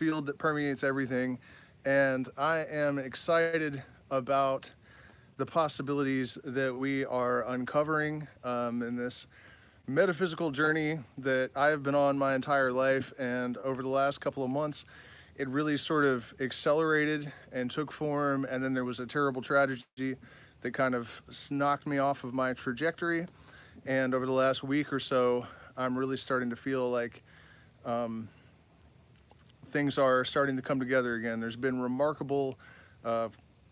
field that permeates everything, and I am excited about the possibilities that we are uncovering in this metaphysical journey that I have been on my entire life. And over the last couple of months, it really sort of accelerated and took form. And then there was a terrible tragedy that kind of knocked me off of my trajectory. And over the last week or so, I'm really starting to feel like things are starting to come together again. There's been remarkable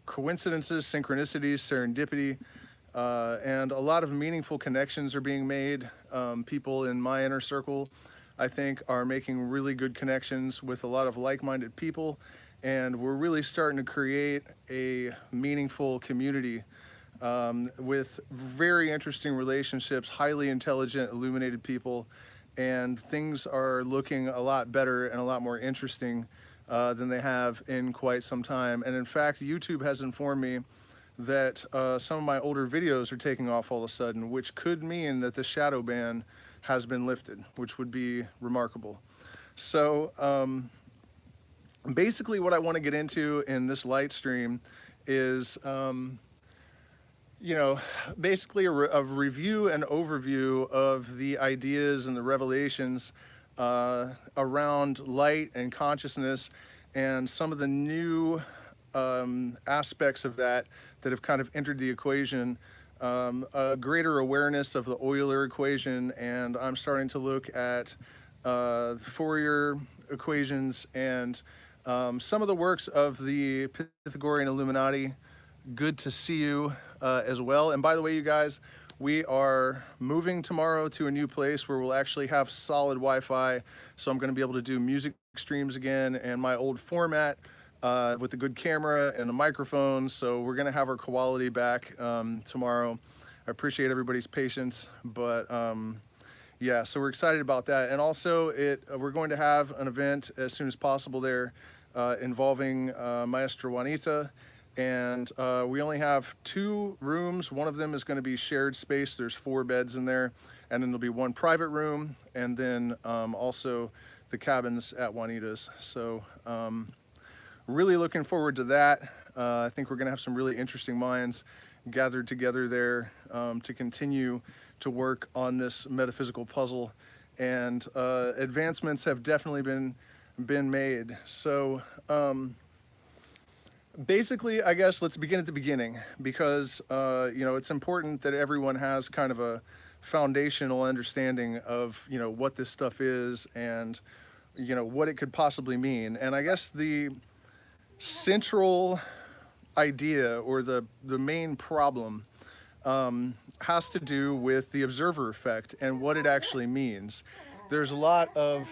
coincidences, synchronicities, serendipity, and a lot of meaningful connections are being made. People in my inner circle, I think, are making really good connections with a lot of like-minded people, and we're really starting to create a meaningful community with very interesting relationships, highly intelligent, illuminated people, and things are looking a lot better and a lot more interesting than they have in quite some time. And in fact, YouTube has informed me that some of my older videos are taking off all of a sudden, which could mean that the shadow ban has been lifted, which would be remarkable. So basically what I want to get into in this light stream is you know, basically a review and overview of the ideas and the revelations around light and consciousness, and some of the new aspects of that that have kind of entered the equation, a greater awareness of the Euler equation, and I'm starting to look at Fourier equations and some of the works of the Pythagorean Illuminati. Good to see you as well. And by the way, you guys, we are moving tomorrow to a new place where we'll actually have solid Wi-Fi. So I'm going to be able to do music streams again and my old format with the good camera and the microphones. So we're going to have our quality back tomorrow. I appreciate everybody's patience, but yeah, so we're excited about that. And also we're going to have an event as soon as possible there involving Maestra Juanita. And we only have 2 rooms. One of them is going to be shared space. There's 4 beds in there. And then there'll be 1 private room, and then also the cabins at Juanita's. So really looking forward to that. I think we're going to have some really interesting minds gathered together there to continue to work on this metaphysical puzzle. And advancements have definitely been made. So basically, I guess let's begin at the beginning, because you know, it's important that everyone has kind of a foundational understanding of, you know, what this stuff is and, you know, what it could possibly mean. And I guess the central idea, or the main problem, has to do with the observer effect and what it actually means. There's a lot of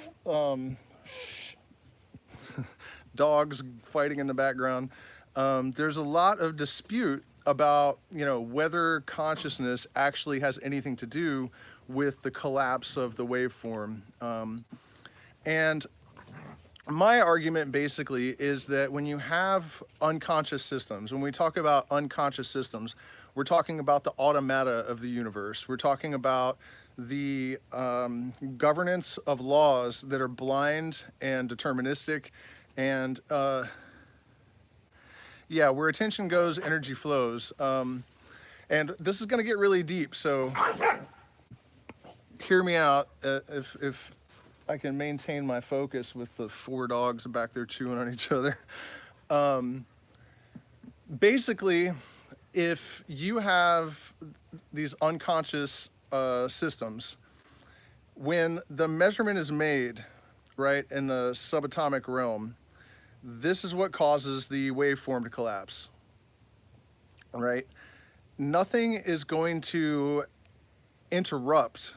dogs fighting in the background. There's a lot of dispute about, you know, whether consciousness actually has anything to do with the collapse of the waveform. And my argument basically is that when you have unconscious systems, when we talk about unconscious systems, we're talking about the automata of the universe. We're talking about the governance of laws that are blind and deterministic, and yeah, where attention goes, energy flows. And this is going to get really deep, so hear me out if I can maintain my focus with the 4 dogs back there chewing on each other. Basically, if you have these unconscious systems, when the measurement is made, right, in the subatomic realm, this is what causes the waveform to collapse, right? Nothing is going to interrupt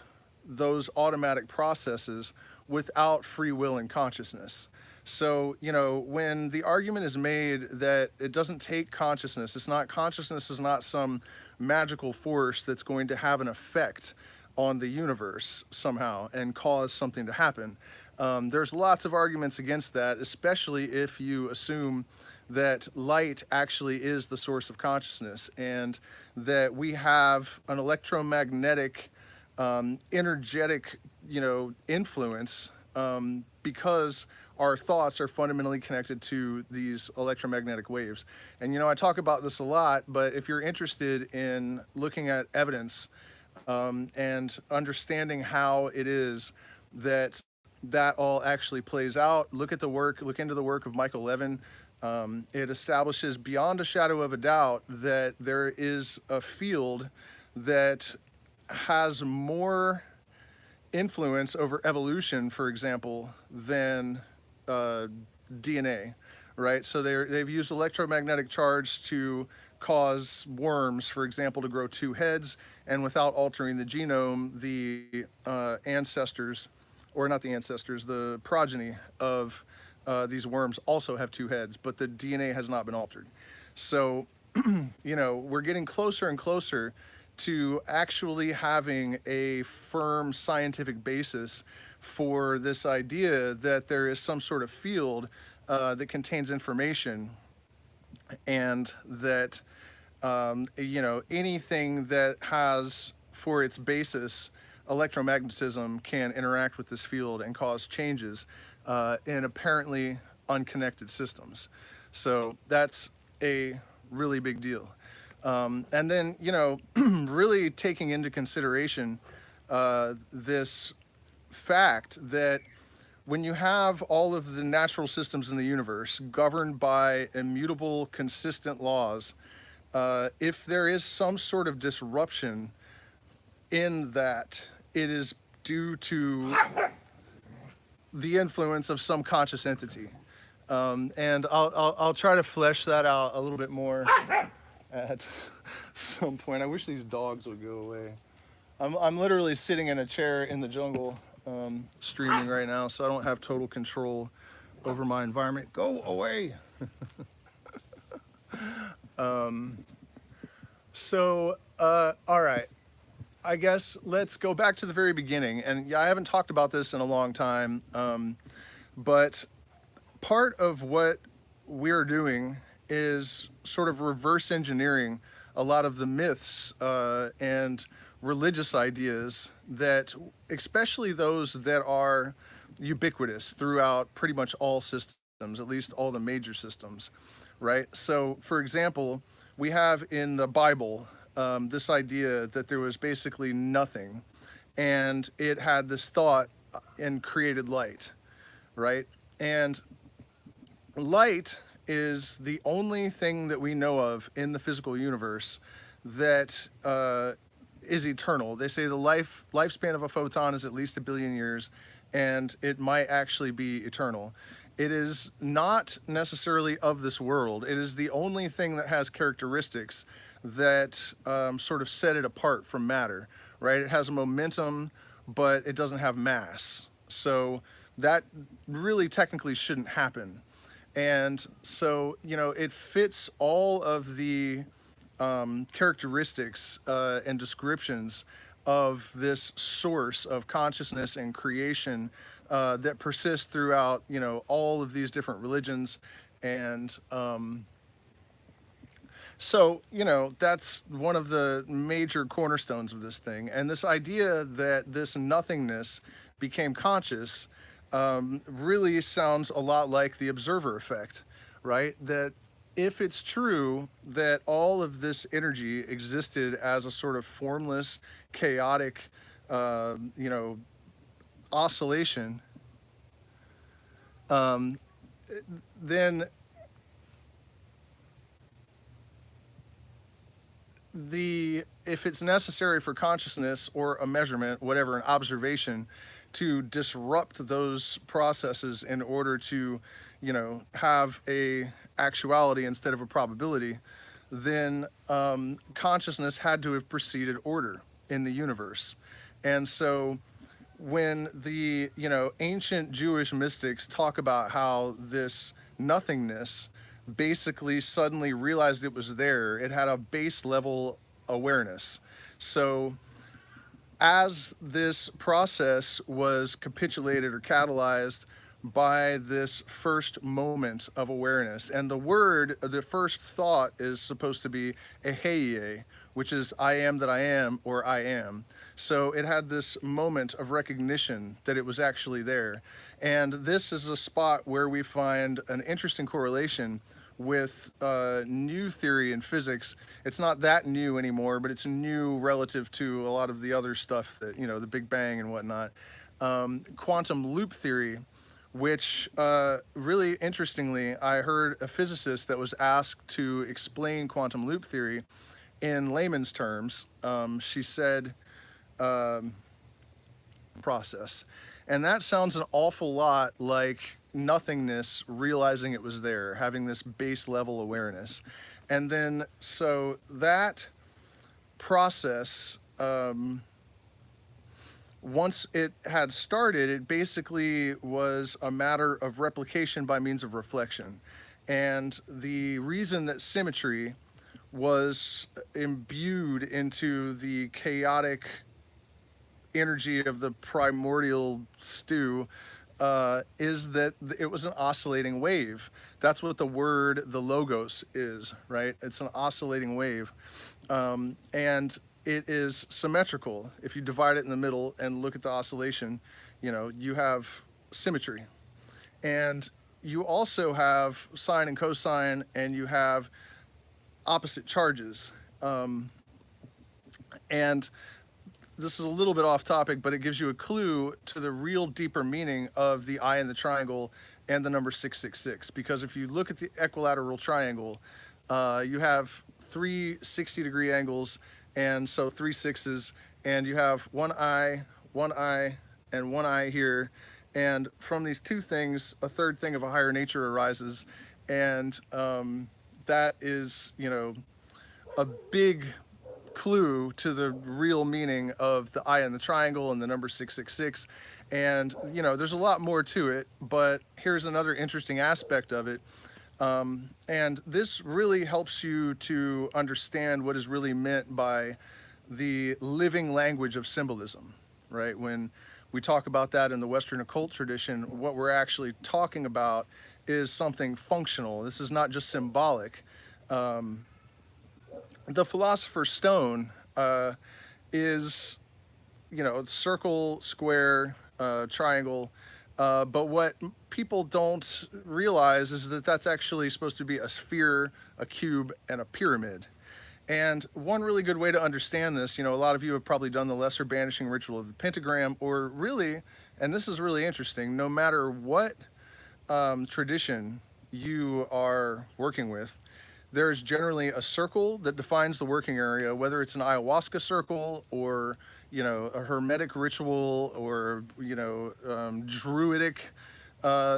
those automatic processes without free will and consciousness. So, you know, when the argument is made that it doesn't take consciousness, consciousness is not some magical force that's going to have an effect on the universe somehow and cause something to happen. There's lots of arguments against that, especially if you assume that light actually is the source of consciousness, and that we have an electromagnetic, energetic, you know, influence, because our thoughts are fundamentally connected to these electromagnetic waves. And I talk about this a lot, but if you're interested in looking at evidence and understanding how it is that that all actually plays out, look into the work of Michael Levin. It establishes beyond a shadow of a doubt that there is a field that has more influence over evolution, for example, than DNA, right? So they've used electromagnetic charge to cause worms, for example, to grow two heads, and without altering the genome, the ancestors, or not the ancestors, the progeny of these worms also have two heads, but the DNA has not been altered. So, we're getting closer and closer to actually having a firm scientific basis for this idea that there is some sort of field that contains information, and that anything that has for its basis electromagnetism can interact with this field and cause changes in apparently unconnected systems. So that's a really big deal. And then, really taking into consideration this fact that when you have all of the natural systems in the universe governed by immutable, consistent laws, if there is some sort of disruption in that, it is due to the influence of some conscious entity. And I'll try to flesh that out a little bit more at some point. I wish these dogs would go away. I'm literally sitting in a chair in the jungle streaming right now, so I don't have total control over my environment. Go away. All right. I guess let's go back to the very beginning. And yeah, I haven't talked about this in a long time, but part of what we're doing is sort of reverse engineering a lot of the myths and religious ideas that, especially those that are ubiquitous throughout pretty much all systems, at least all the major systems, right? So, for example, we have in the Bible this idea that there was basically nothing, and it had this thought and created light, right? And light is the only thing that we know of in the physical universe that is eternal. They say the lifespan of a photon is at least 1 billion years, and it might actually be eternal. It is not necessarily of this world. It is the only thing that has characteristics that sort of set it apart from matter, right? It has a momentum, but it doesn't have mass. So that really technically shouldn't happen. And so, it fits all of the characteristics and descriptions of this source of consciousness and creation that persists throughout, all of these different religions. And so, that's one of the major cornerstones of this thing. And this idea that this nothingness became conscious really sounds a lot like the observer effect, right? That if it's true that all of this energy existed as a sort of formless, chaotic, oscillation, then if it's necessary for consciousness or a measurement, whatever, an observation, to disrupt those processes in order to, have a actuality instead of a probability, then consciousness had to have preceded order in the universe. And so when the, ancient Jewish mystics talk about how this nothingness basically suddenly realized it was there, it had a base level awareness. So as this process was capitulated or catalyzed by this first moment of awareness, and the first thought is supposed to be eheie, which is I am that I am, or I am. So it had this moment of recognition that it was actually there. And this is a spot where we find an interesting correlation with new theory in physics. It's not that new anymore, but it's new relative to a lot of the other stuff that, the Big Bang and whatnot. Quantum loop theory, which really interestingly, I heard a physicist that was asked to explain quantum loop theory in layman's terms. She said, um, process. And that sounds an awful lot like nothingness realizing it was there, having this base level awareness. And then, so that process, once it had started, it basically was a matter of replication by means of reflection. And the reason that symmetry was imbued into the chaotic energy of the primordial stew is that it was an oscillating wave. That's what the word, the logos, is, right? It's an oscillating wave. And it is symmetrical. If you divide it in the middle and look at the oscillation, you have symmetry. And you also have sine and cosine, and you have opposite charges. And this is a little bit off topic, but it gives you a clue to the real deeper meaning of the eye in the triangle and the number 666. Because if you look at the equilateral triangle, you have three 60-degree angles, and so 3 6s, and you have one eye, and one eye here. And from these two things, a third thing of a higher nature arises. And that is, a big clue to the real meaning of the eye in the triangle and the number 666. And there's a lot more to it, but here's another interesting aspect of it. And this really helps you to understand what is really meant by the living language of symbolism, right? When we talk about that in the Western occult tradition, what we're actually talking about is something functional. This is not just symbolic. The Philosopher's Stone is, circle, square, triangle. But what people don't realize is that that's actually supposed to be a sphere, a cube, and a pyramid. And one really good way to understand this, a lot of you have probably done the lesser banishing ritual of the pentagram, or really, and this is really interesting, no matter what tradition you are working with, there's generally a circle that defines the working area, whether it's an ayahuasca circle or a hermetic ritual or druidic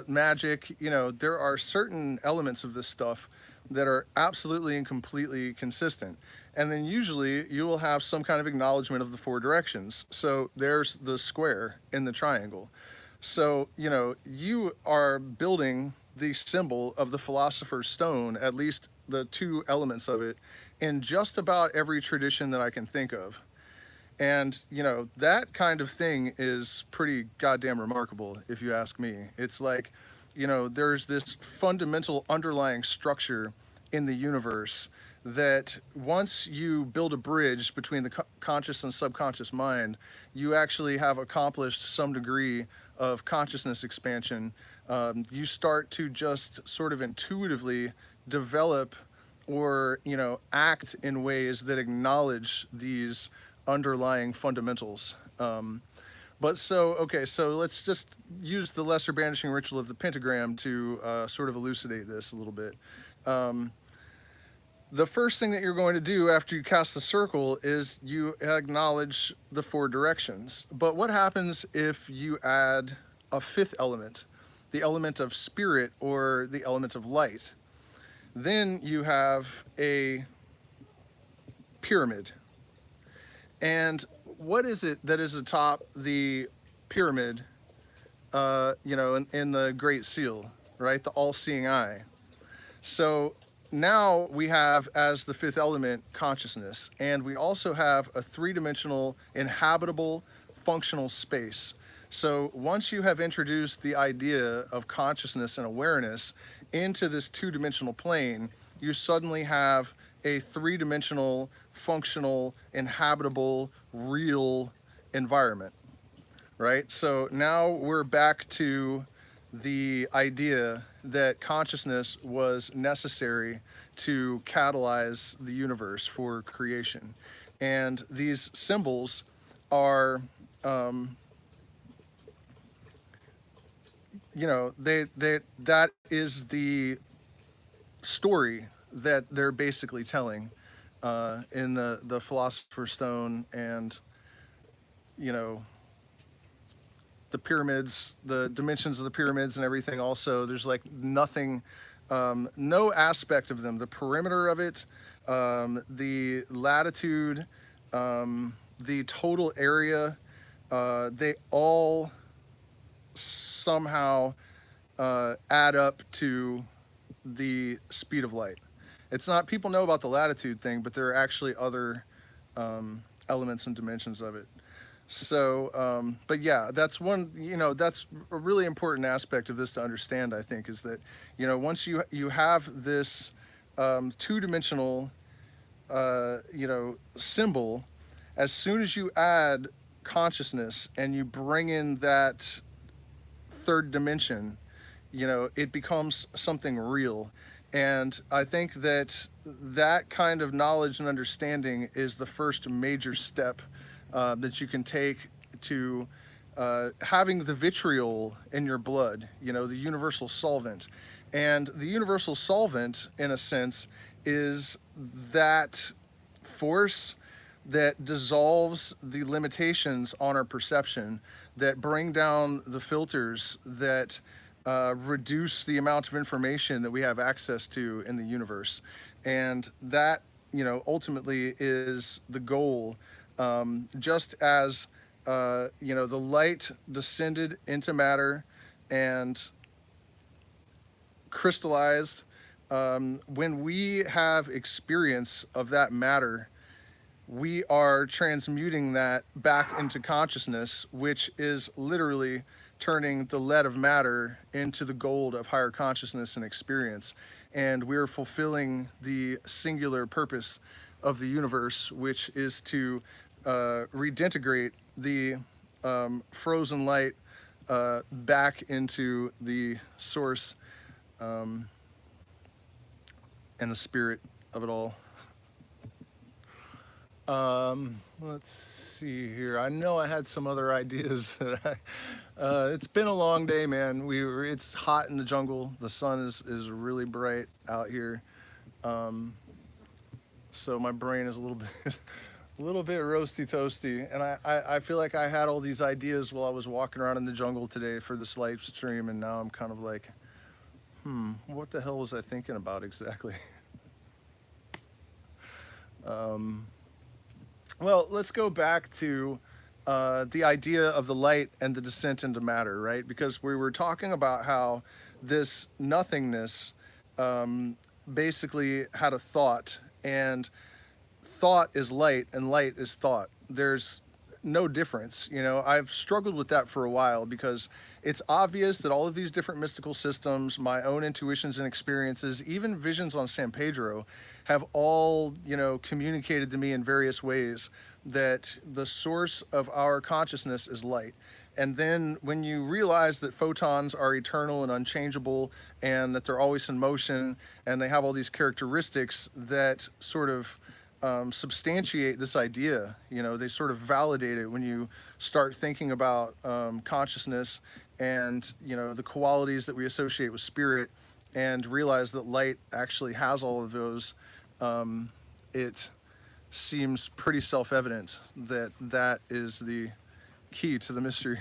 magic. There are certain elements of this stuff that are absolutely and completely consistent. And then usually you will have some kind of acknowledgement of the 4 directions. So there's the square in the triangle. So, you are building the symbol of the Philosopher's Stone, at least the 2 elements of it, in just about every tradition that I can think of. And, that kind of thing is pretty goddamn remarkable, if you ask me. It's like, there's this fundamental underlying structure in the universe that once you build a bridge between the conscious and subconscious mind, you actually have accomplished some degree of consciousness expansion. You start to just sort of intuitively develop or, act in ways that acknowledge these underlying fundamentals. So let's just use the lesser banishing ritual of the pentagram to sort of elucidate this a little bit. The first thing that you're going to do after you cast the circle is you acknowledge the 4 directions. But what happens if you add a 5th element, the element of spirit or the element of light? Then you have a pyramid. And what is it that is atop the pyramid, in the Great Seal, right? The all-seeing eye. So now we have, as the 5th element, consciousness. And we also have a 3-dimensional inhabitable functional space. So once you have introduced the idea of consciousness and awareness into this 2-dimensional plane, you suddenly have a 3-dimensional functional, inhabitable, real environment, right? So now we're back to the idea that consciousness was necessary to catalyze the universe for creation. And these symbols are, um, that is the story that they're basically telling in the Philosopher's Stone, and you know the pyramids, the dimensions of the pyramids and everything. Also, there's like nothing, no aspect of them, the perimeter of it, the latitude, the total area, they all somehow add up to the speed of light. It's not, people know about the latitude thing, but there are actually other elements and dimensions of it. So, but yeah, that's one, that's a really important aspect of this to understand, I think, is that, once you have this two-dimensional, symbol, as soon as you add consciousness and you bring in that third dimension, it becomes something real. And I think that that kind of knowledge and understanding is the first major step that you can take to having the vitriol in your blood, the universal solvent. And the universal solvent, in a sense, is that force that dissolves the limitations on our perception, that bring down the filters, that reduce the amount of information that we have access to in the universe. And that, ultimately is the goal. Just as, the light descended into matter and crystallized, when we have experience of that matter, we are transmuting that back into consciousness, which is literally turning the lead of matter into the gold of higher consciousness and experience. And we're fulfilling the singular purpose of the universe, which is to redintegrate the frozen light back into the source and the spirit of it all. Let's see here. I know I had some other ideas that it's been a long day, man. It's hot in the jungle. The sun is really bright out here. So my brain is a little bit a little bit roasty toasty, and I feel like I had all these ideas while I was walking around in the jungle today for this live stream, and now I'm kind of like, what the hell was I thinking about exactly? Well, let's go back to the idea of the light and the descent into matter, right? Because we were talking about how this nothingness basically had a thought, and thought is light and light is thought. There's no difference. I've struggled with that for a while, because it's obvious that all of these different mystical systems, my own intuitions and experiences, even visions on San Pedro, have all, communicated to me in various ways that the source of our consciousness is light. And then when you realize that photons are eternal and unchangeable, and that they're always in motion, and they have all these characteristics that sort of substantiate this idea, they sort of validate it when you start thinking about consciousness and, the qualities that we associate with spirit, and realize that light actually has all of those. It seems pretty self-evident that that is the key to the mystery.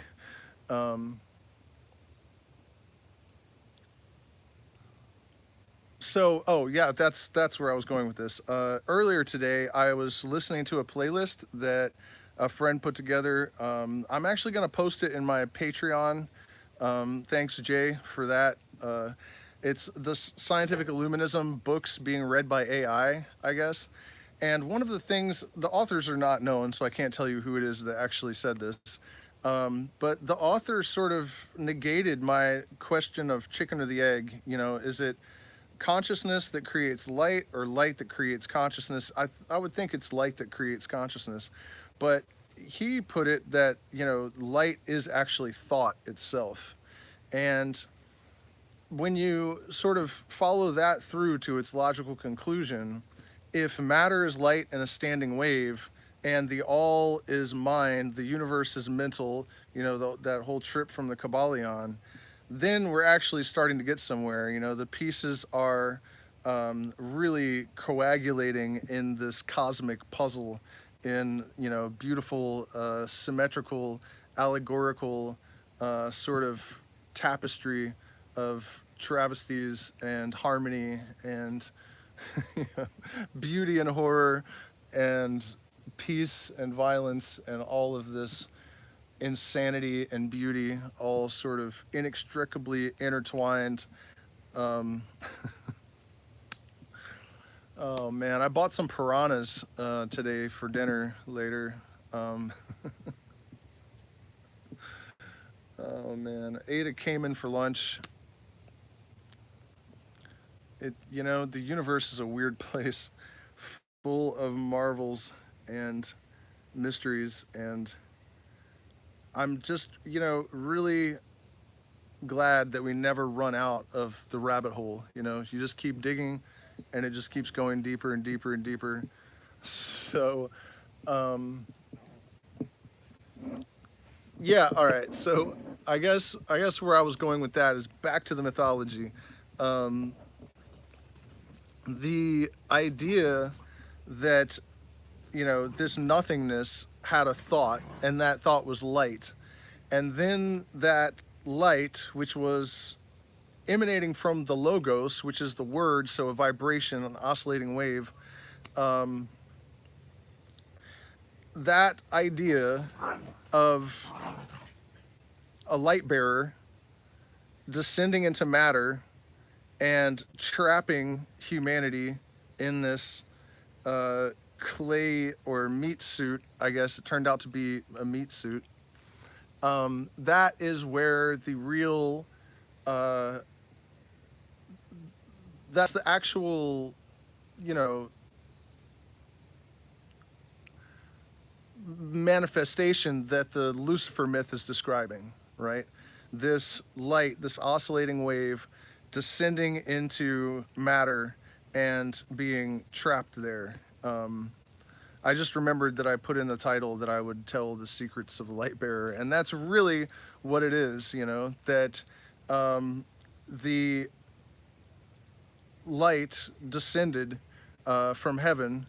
Oh yeah, that's where I was going with this. Earlier today, I was listening to a playlist that a friend put together. I'm actually going to post it in my Patreon. Thanks, Jay, for that. It's the scientific illuminism books being read by AI, I guess. And one of the things, the authors are not known, so I can't tell you who it is that actually said this. But the author sort of negated my question of chicken or the egg. Is it consciousness that creates light, or light that creates consciousness? I would think it's light that creates consciousness. But he put it that, light is actually thought itself. And when you sort of follow that through to its logical conclusion, if matter is light and a standing wave, and the all is mind, the universe is mental, that whole trip from the Kabbalion, then we're actually starting to get somewhere. The pieces are really coagulating in this cosmic puzzle, in beautiful, symmetrical, allegorical sort of tapestry of travesties and harmony and beauty and horror and peace and violence and all of this insanity and beauty, all sort of inextricably intertwined. Um, oh man, I bought some piranhas today for dinner later. Um, oh man, ate a caiman for lunch. The universe is a weird place, full of marvels and mysteries, and I'm just, really glad that we never run out of the rabbit hole. You just keep digging, and it just keeps going deeper and deeper and deeper. So, yeah, all right. So I guess where I was going with that is back to the mythology. Um, the idea that this nothingness had a thought, and that thought was light, and then that light, which was emanating from the logos, which is the word, so a vibration, an oscillating wave, um, that idea of a light bearer descending into matter and trapping humanity in this clay or meat suit. I guess it turned out to be a meat suit. That is where the real, uh, that's the actual, you know, manifestation that the Lucifer myth is describing, right? This light, this oscillating wave descending into matter and being trapped there. I just remembered that I put in the title that I would tell the secrets of the light bearer, and that's really what it is, that the light descended from heaven.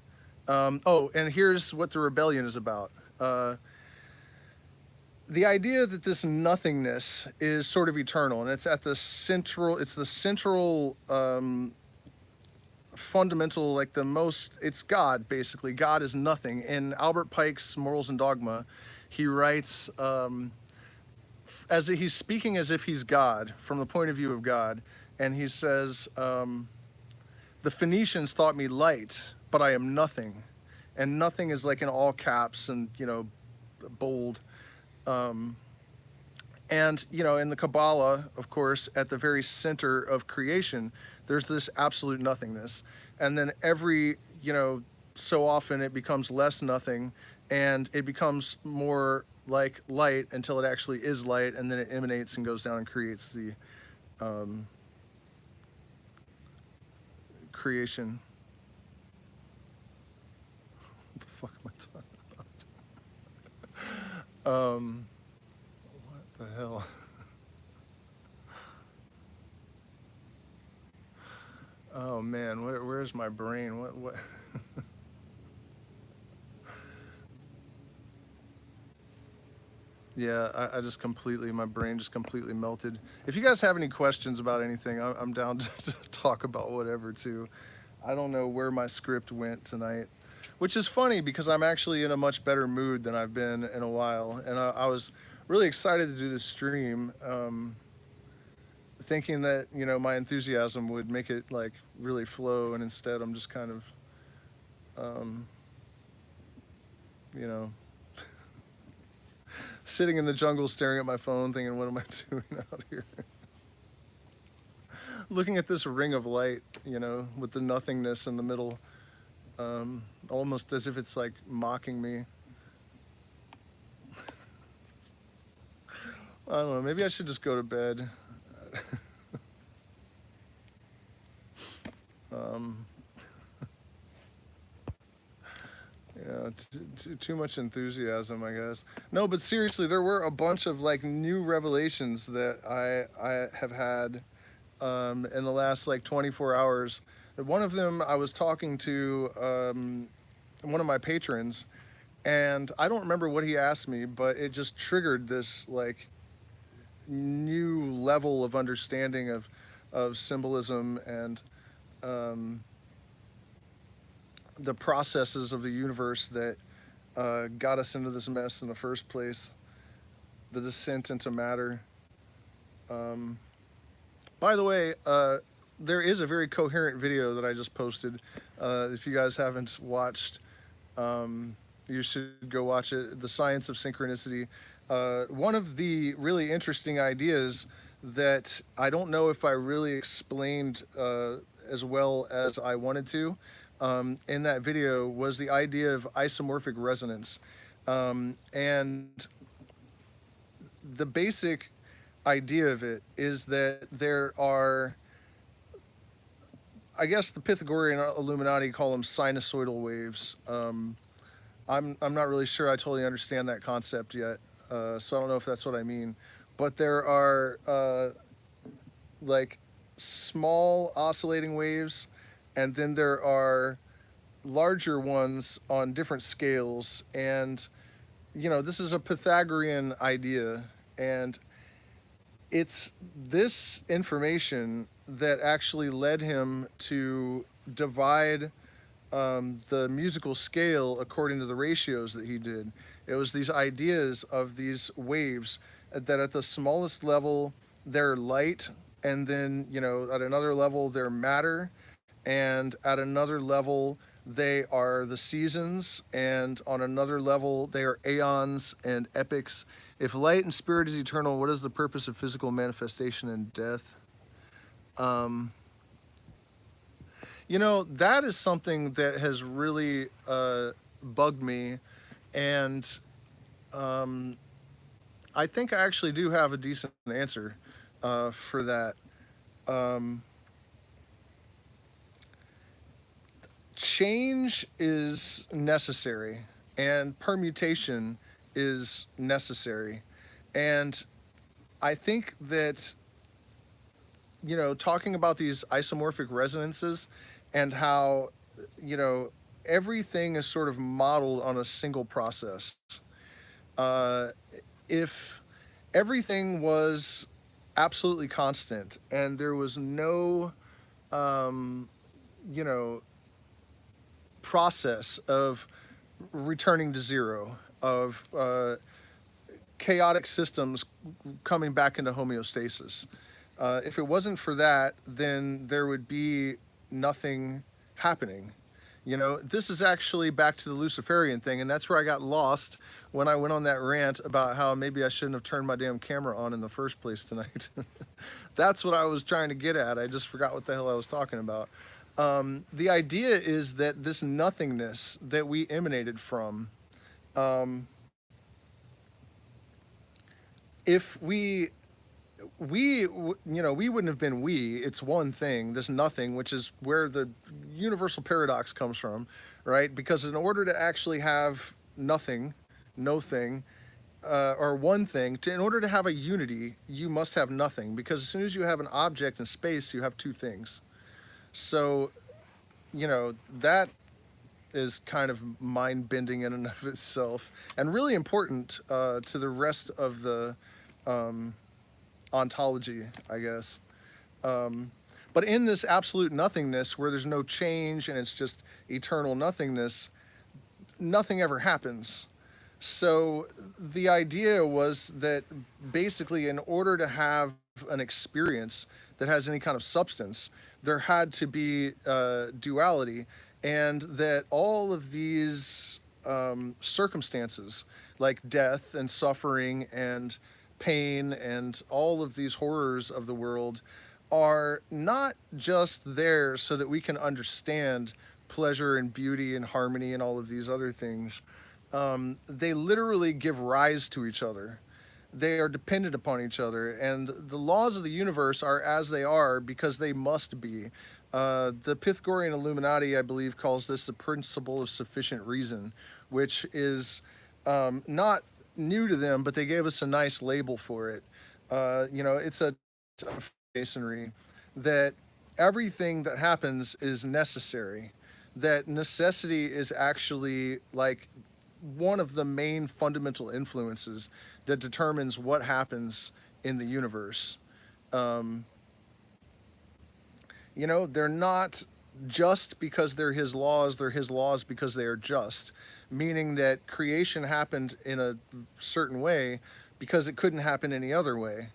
Oh, and here's what the rebellion is about. The idea that this nothingness is sort of eternal, and it's the central fundamental, like it's God, basically. God is nothing. In Albert Pike's Morals and Dogma, he writes, he's speaking as if he's God, from the point of view of God, and he says, the Phoenicians thought me light, but I am nothing. And nothing is like in all caps and, bold. And, in the Kabbalah, of course, at the very center of creation, there's this absolute nothingness. And then every, so often it becomes less nothing, and it becomes more like light until it actually is light, and then it emanates and goes down and creates the creation. What the fuck am I talking about? What the hell? Oh man, where's my brain? What? Yeah, I just my brain just completely melted. If you guys have any questions about anything, I'm down to talk about whatever too. I don't know where my script went tonight, which is funny because I'm actually in a much better mood than I've been in a while. And I was really excited to do this stream, thinking that, my enthusiasm would make it like really flow. And instead I'm just kind of, um, you know, sitting in the jungle staring at my phone thinking, what am I doing out here? Looking at this ring of light, with the nothingness in the middle, almost as if it's like mocking me. I don't know, maybe I should just go to bed. Um, yeah, too much enthusiasm, I guess. No, but seriously, there were a bunch of like new revelations that I have had in the last like 24 hours. One of them, I was talking to one of my patrons, and I don't remember what he asked me, but it just triggered this like new level of understanding of symbolism and um, the processes of the universe that got us into this mess in the first place, the descent into matter. Um, by the way, there is a very coherent video that I just posted. If you guys haven't watched, you should go watch it. The Science of Synchronicity. One of the really interesting ideas that I don't know if I really explained as well as I wanted to in that video was the idea of isomorphic resonance. And the basic idea of it is that there are, I guess the Pythagorean Illuminati call them sinusoidal waves. I'm not really sure I totally understand that concept yet, so I don't know if that's what I mean. But there are like small oscillating waves, and then there are larger ones on different scales. And this is a Pythagorean idea, and it's this information that actually led him to divide the musical scale according to the ratios that he did. It was these ideas of these waves that at the smallest level they're light, and then at another level they're matter, and at another level they are the seasons, and on another level they are aeons and epics. If light and spirit is eternal, what is the purpose of physical manifestation and death? That is something that has really bugged me, and I think I actually do have a decent answer for that. Um, Change is necessary, and permutation is necessary. And I think that, talking about these isomorphic resonances and how, everything is sort of modeled on a single process. Uh, if everything was absolutely constant and there was no, um, you know, process of returning to zero, of chaotic systems coming back into homeostasis. If it wasn't for that, then there would be nothing happening. This is actually back to the Luciferian thing, and that's where I got lost when I went on that rant about how maybe I shouldn't have turned my damn camera on in the first place tonight. That's what I was trying to get at. I just forgot what the hell I was talking about. The idea is that this nothingness that we emanated from, um, if we wouldn't have been we. It's one thing, this nothing, which is where the universal paradox comes from, right? Because in order to actually have nothing, no thing, or one thing, in order to have a unity, you must have nothing. Because as soon as you have an object in space, you have two things. So, that is kind of mind-bending in and of itself, and really important to the rest of the ontology, I guess. But in this absolute nothingness, where there's no change and it's just eternal nothingness, nothing ever happens. So the idea was that basically, in order to have an experience that has any kind of substance, there had to be duality, and that all of these circumstances, like death and suffering and pain and all of these horrors of the world, are not just there so that we can understand pleasure and beauty and harmony and all of these other things. They literally give rise to each other. They are dependent upon each other, and the laws of the universe are as they are because they must be. The Pythagorean Illuminati, I believe, calls this the principle of sufficient reason, which is not new to them, but they gave us a nice label for it. It's a masonry that everything that happens is necessary. That necessity is actually like one of the main fundamental influences that determines what happens in the universe. Um, they're not just because they're his laws because they are just, meaning that creation happened in a certain way because it couldn't happen any other way.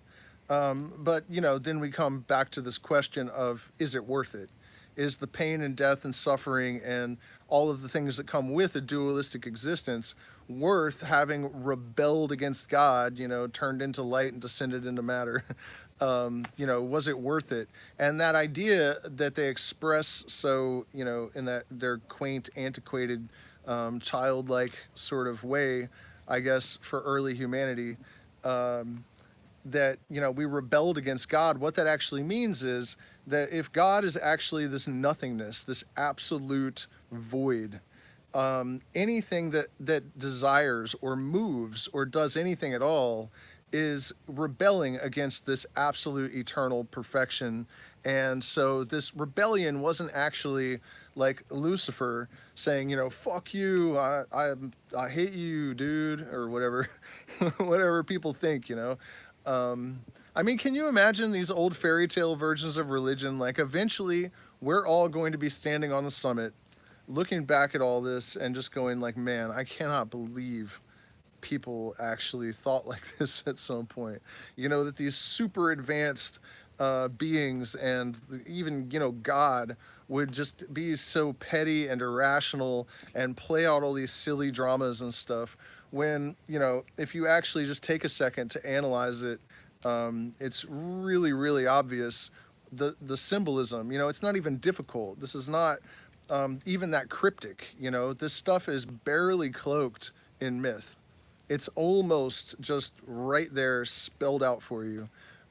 But then we come back to this question of, is it worth it? Is the pain and death and suffering and all of the things that come with a dualistic existence worth having rebelled against God, turned into light and descended into matter? Was it worth it? And that idea that they express so, in that their quaint, antiquated, childlike sort of way, I guess, for early humanity, um, that we rebelled against God. What that actually means is that if God is actually this nothingness, this absolute void, anything that desires or moves or does anything at all is rebelling against this absolute eternal perfection. And so this rebellion wasn't actually like Lucifer saying, fuck you, I hate you, dude, or whatever, whatever people think, um, I mean, can you imagine these old fairy tale versions of religion? Like, eventually, we're all going to be standing on the summit, looking back at all this and just going, like, man, I cannot believe people actually thought like this at some point. That these super advanced beings and even, God would just be so petty and irrational and play out all these silly dramas and stuff when, if you actually just take a second to analyze it, it's really, really obvious the symbolism. It's not even difficult. This is not even that cryptic. This stuff is barely cloaked in myth. It's almost just right there spelled out for you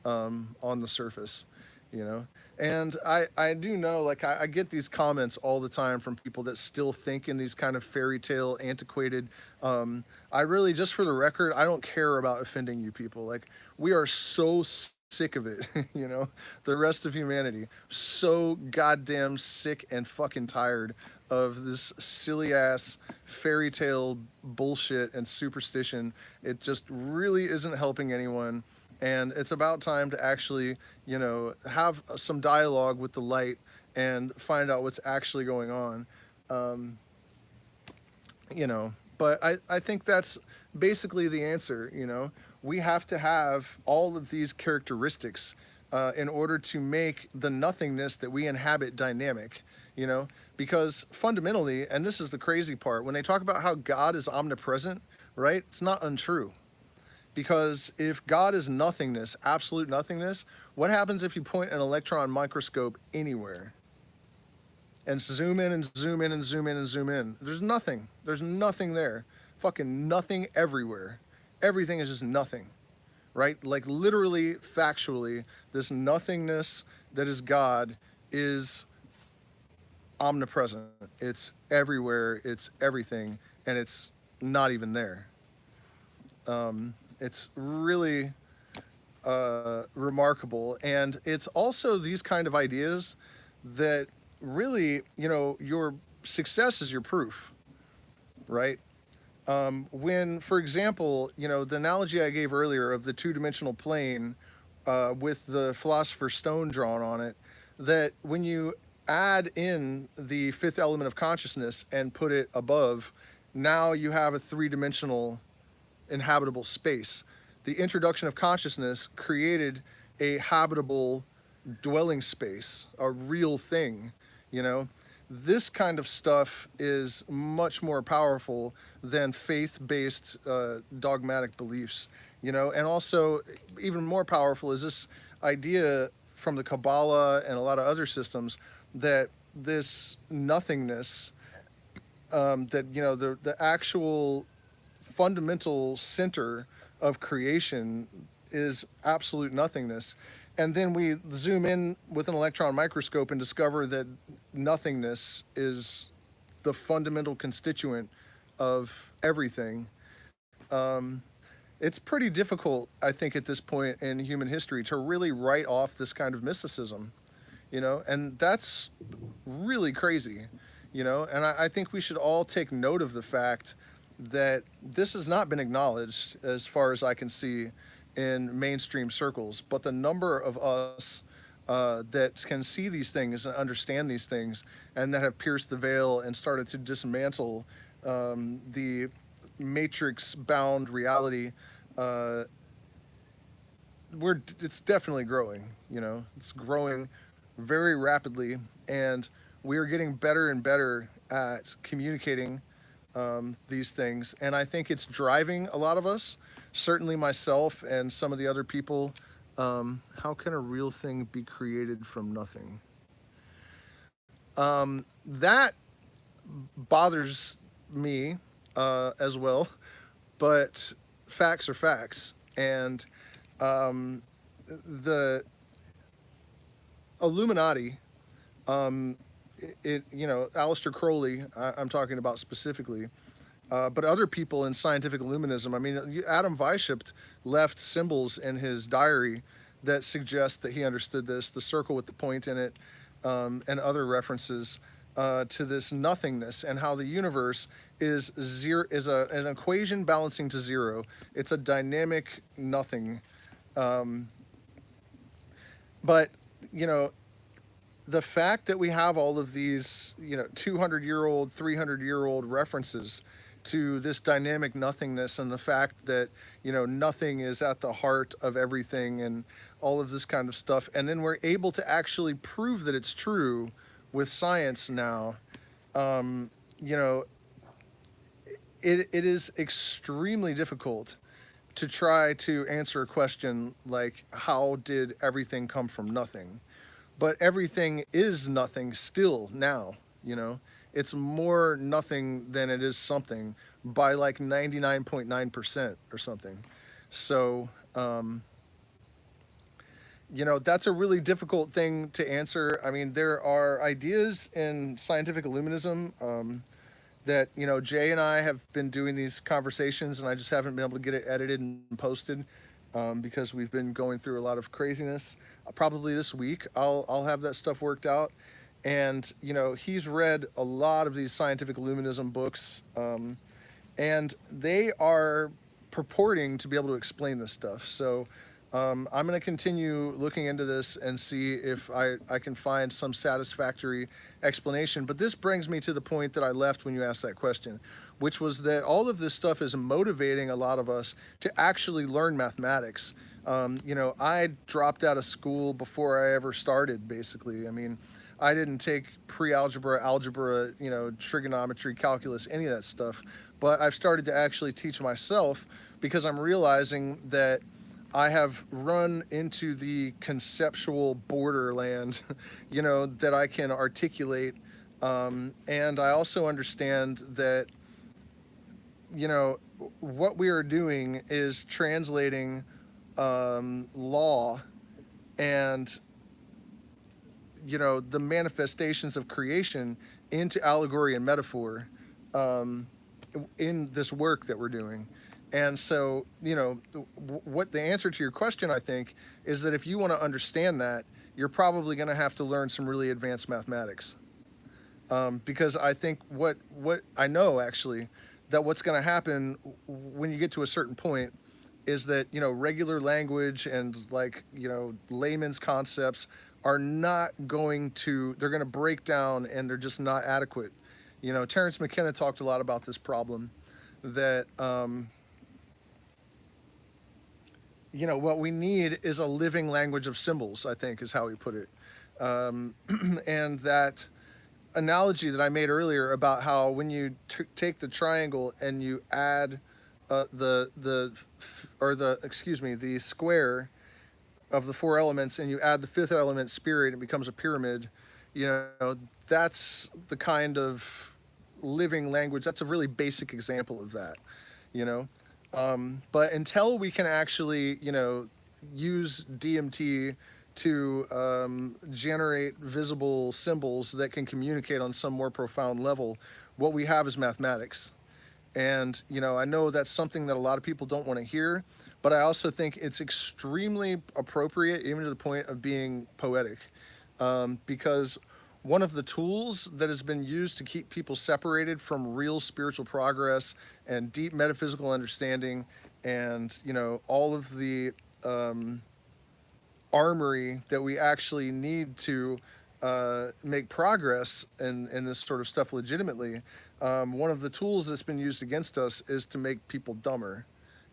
on the surface, you know. And I do know, like, I get these comments all the time from people that still think in these kind of fairy tale, antiquated. I really, just for the record, I don't care about offending you people. Like, we are so sick of it, the rest of humanity. So goddamn sick and fucking tired of this silly ass fairy tale bullshit and superstition. It just really isn't helping anyone. And it's about time to actually, have some dialogue with the light and find out what's actually going on. Um, but I think that's basically the answer. We have to have all of these characteristics in order to make the nothingness that we inhabit dynamic, because fundamentally, and this is the crazy part, when they talk about how God is omnipresent, right, it's not untrue. Because if God is nothingness, absolute nothingness, what happens if you point an electron microscope anywhere and zoom in and zoom in and zoom in and zoom in? There's nothing. There's nothing there. Fucking nothing everywhere. Everything is just nothing, right? Like, literally, factually, this nothingness that is God is omnipresent. It's everywhere. It's everything. And it's not even there. It's really remarkable. And it's also these kind of ideas that really, your success is your proof, right? When, for example, the analogy I gave earlier of the two-dimensional plane with the Philosopher's Stone drawn on it, that when you add in the fifth element of consciousness and put it above, now you have a three-dimensional inhabitable space. The introduction of consciousness created a habitable dwelling space, a real thing, This kind of stuff is much more powerful than faith-based dogmatic beliefs, and also even more powerful is this idea from the Kabbalah and a lot of other systems that this nothingness, that, the actual fundamental center of creation is absolute nothingness. And then we zoom in with an electron microscope and discover that nothingness is the fundamental constituent of everything. Um, it's pretty difficult, I think, at this point in human history to really write off this kind of mysticism, and that's really crazy, and I think we should all take note of the fact that this has not been acknowledged as far as I can see in mainstream circles, but the number of us that can see these things and understand these things and that have pierced the veil and started to dismantle the matrix bound reality, uh, it's definitely growing. It's growing very rapidly, and we are getting better and better at communicating these things. And I think it's driving a lot of us, certainly myself and some of the other people. How can a real thing be created from nothing? That bothers me as well, but facts are facts. And um, the Illuminati, um, Aleister Crowley, I'm talking about specifically, but other people in scientific illuminism. I mean, Adam Weishaupt left symbols in his diary that suggest that he understood this, the circle with the point in it, and other references to this nothingness and how the universe is zero, is an equation balancing to zero. It's a dynamic nothing. Um, but you know, the fact that we have all of these, 200-year-old, 300-year-old references to this dynamic nothingness, and the fact that, nothing is at the heart of everything and all of this kind of stuff. And then we're able to actually prove that it's true with science now. Um, you know, it is extremely difficult to try to answer a question like, how did everything come from nothing? But everything is nothing still now, you know? It's more nothing than it is something by like 99.9% or something. So, that's a really difficult thing to answer. I mean, there are ideas in scientific illuminism that, Jay and I have been doing these conversations, and I just haven't been able to get it edited and posted because we've been going through a lot of craziness. Probably this week, I'll have that stuff worked out. And he's read a lot of these scientific illuminism books, and they are purporting to be able to explain this stuff. So I'm going to continue looking into this and see if I can find some satisfactory explanation. But this brings me to the point that I left when you asked that question, which was that all of this stuff is motivating a lot of us to actually learn mathematics. I dropped out of school before I ever started, basically. I mean, I didn't take pre-algebra, algebra, trigonometry, calculus, any of that stuff. But I've started to actually teach myself because I'm realizing that I have run into the conceptual borderland, that I can articulate. And I also understand that, what we are doing is translating law and, the manifestations of creation into allegory and metaphor in this work that we're doing. And so, what the answer to your question, I think, is that if you want to understand that, you're probably going to have to learn some really advanced mathematics. Because I think what I know actually, that what's going to happen when you get to a certain point is that, regular language and like, layman's concepts are not going to, they're going to break down and they're just not adequate. Terence McKenna talked a lot about this problem that, what we need is a living language of symbols, I think is how he put it. And that analogy that I made earlier about how when you take the triangle and you add the square of the four elements, and you add the fifth element, spirit, it becomes a pyramid. That's the kind of living language. That's a really basic example of that. you know. But until we can actually, use DMT to generate visible symbols that can communicate on some more profound level. What we have is mathematics. And, I know that's something that a lot of people don't want to hear, but I also think it's extremely appropriate, even to the point of being poetic. Because one of the tools that has been used to keep people separated from real spiritual progress and deep metaphysical understanding and, all of the um, armory that we actually need to make progress in this sort of stuff legitimately. One of the tools that's been used against us is to make people dumber.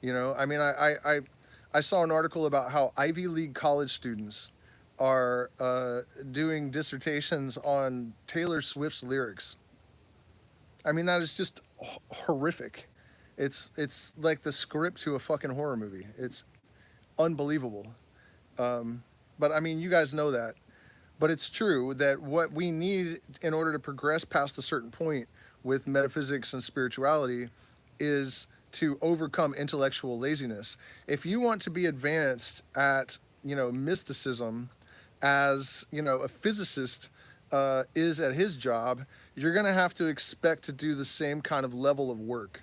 I mean, I saw an article about how Ivy League college students are doing dissertations on Taylor Swift's lyrics. I mean, that is just horrific. It's like the script to a fucking horror movie. It's unbelievable. Um, but I mean, you guys know that. But it's true that what we need in order to progress past a certain point with metaphysics and spirituality is to overcome intellectual laziness. If you want to be advanced at, mysticism as, a physicist is at his job, you're going to have to expect to do the same kind of level of work.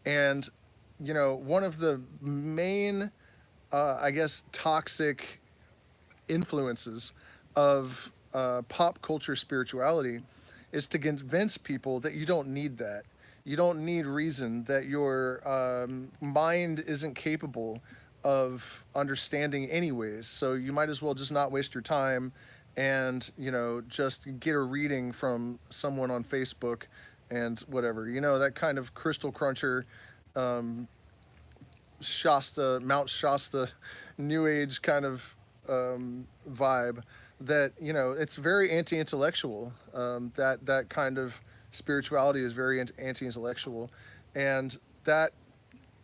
And, one of the main, I guess, toxic influences of pop culture spirituality is to convince people that you don't need that. You don't need reason, that your mind isn't capable of understanding anyways. So you might as well just not waste your time and, just get a reading from someone on Facebook and whatever. That kind of crystal cruncher, um, Mount Shasta, New Age kind of vibe that it's very anti-intellectual. That kind of spirituality is very anti-intellectual, and that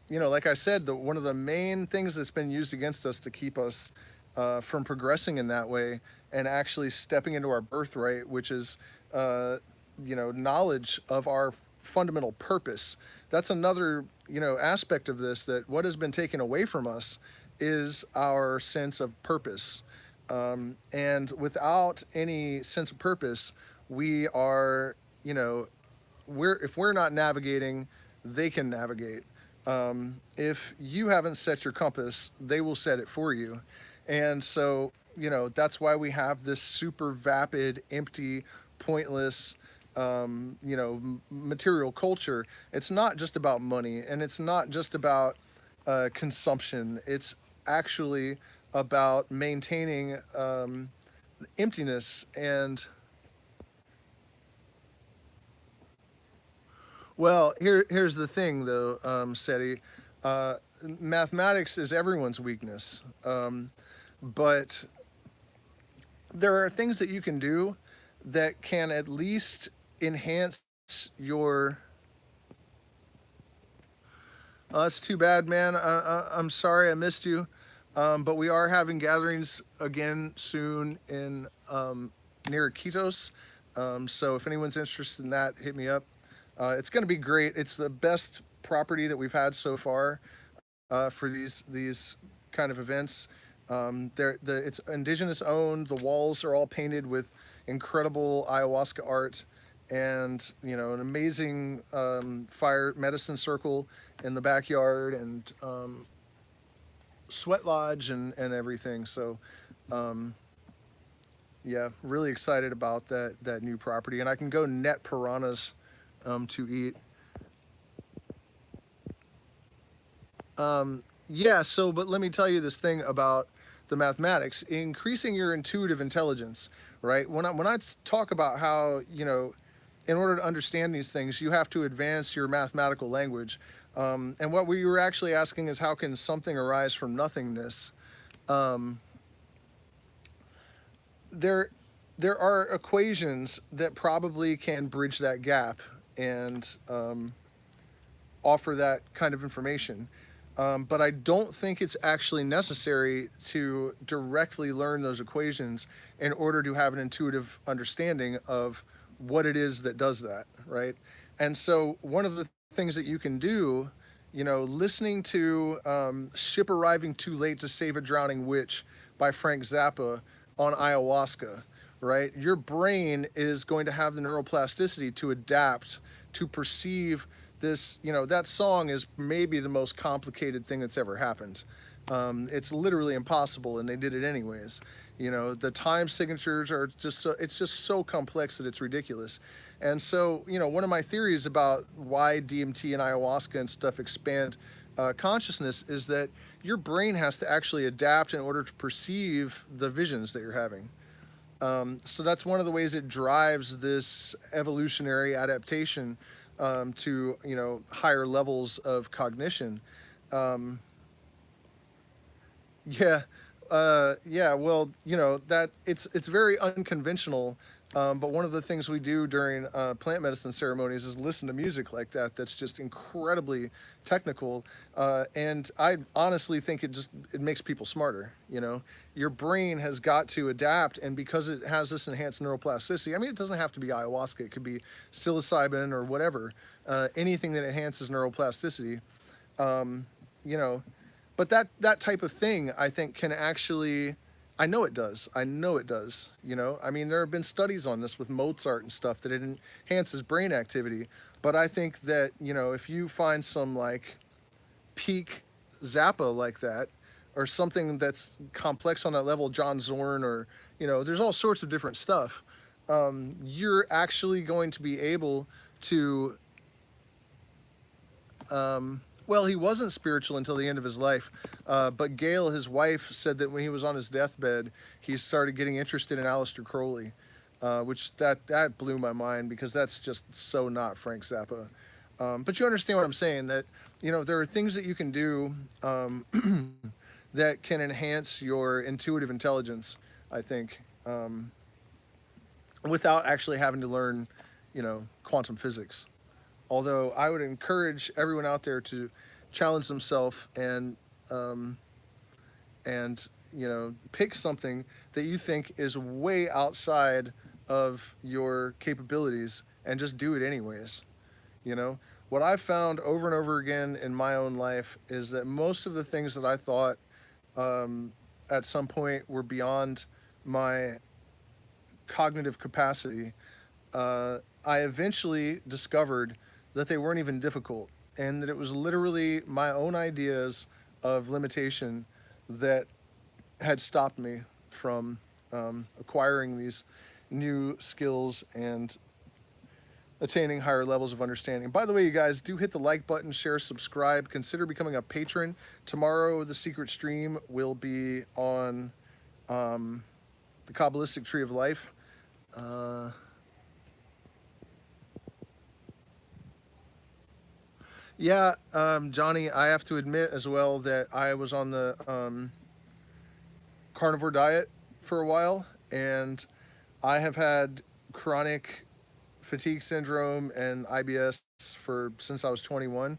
like I said, one of the main things that's been used against us to keep us from progressing in that way and actually stepping into our birthright, which is knowledge of our fundamental purpose. That's another aspect of this, that what has been taken away from us is our sense of purpose. And without any sense of purpose, we are, if we're not navigating, they can navigate. If you haven't set your compass, they will set it for you. And so, that's why we have this super vapid, empty, pointless, material culture. It's not just about money, and it's not just about consumption. It's actually about maintaining emptiness. And well, here's the thing, though, Seti. Uh, Mathematics is everyone's weakness, but there are things that you can do that can at least enhance your. That's too bad, man. I'm sorry I missed you. But we are having gatherings again soon in near Iquitos. So if anyone's interested in that, hit me up. It's going to be great. It's the best property that we've had so far for these kind of events. It's indigenous owned. The walls are all painted with incredible ayahuasca art, and an amazing fire medicine circle in the backyard, and sweat lodge and everything. So yeah, really excited about that new property, and I can go net piranhas to eat. Yeah, so but let me tell you this thing about the mathematics, increasing your intuitive intelligence, right? When I talk about how, in order to understand these things, you have to advance your mathematical language. And what we were actually asking is, how can something arise from nothingness? Um, there, there are equations that probably can bridge that gap and offer that kind of information. But I don't think it's actually necessary to directly learn those equations in order to have an intuitive understanding of what it is that does that, right? And so one of the things that you can do, listening to Ship Arriving Too Late to Save a Drowning Witch by Frank Zappa on ayahuasca, right? Your brain is going to have the neuroplasticity to adapt, to perceive this. That song is maybe the most complicated thing that's ever happened. It's literally impossible, and they did it anyways. The time signatures are just so, it's just so complex that it's ridiculous. And so, one of my theories about why DMT and ayahuasca and stuff expand consciousness is that your brain has to actually adapt in order to perceive the visions that you're having. So that's one of the ways it drives this evolutionary adaptation to higher levels of cognition. Um, yeah, yeah. Well, that it's very unconventional. But one of the things we do during plant medicine ceremonies is listen to music like that. That's just incredibly technical, and I honestly think it makes people smarter. Your brain has got to adapt, and because it has this enhanced neuroplasticity. I mean, it doesn't have to be ayahuasca. It could be psilocybin or whatever. Anything that enhances neuroplasticity. Um, you know, but that type of thing, I think, can actually, I know it does. I know it does. I mean, there have been studies on this with Mozart and stuff that it enhances brain activity. But I think that, if you find some like peak Zappa like that, or something that's complex on that level, John Zorn, or, there's all sorts of different stuff. You're actually going to be able to, well, he wasn't spiritual until the end of his life. But Gail, his wife, said that when he was on his deathbed, he started getting interested in Aleister Crowley, which that blew my mind because that's just so not Frank Zappa. But you understand what I'm saying, that, there are things that you can do that can enhance your intuitive intelligence, I think, without actually having to learn, quantum physics. Although I would encourage everyone out there to challenge themselves um, and pick something that you think is way outside of your capabilities and just do it anyways. You know, what I've found over and over again in my own life is that most of the things that I thought um, at some point were beyond my cognitive capacity, I eventually discovered that they weren't even difficult, and that it was literally my own ideas of limitation that had stopped me from acquiring these new skills and attaining higher levels of understanding. By the way, you guys, do hit the like button, share, subscribe, consider becoming a patron. Tomorrow, the secret stream will be on the Kabbalistic Tree of Life. Uh, yeah, Johnny, I have to admit as well that I was on the carnivore diet for a while, and I have had chronic fatigue syndrome and IBS for since I was 21,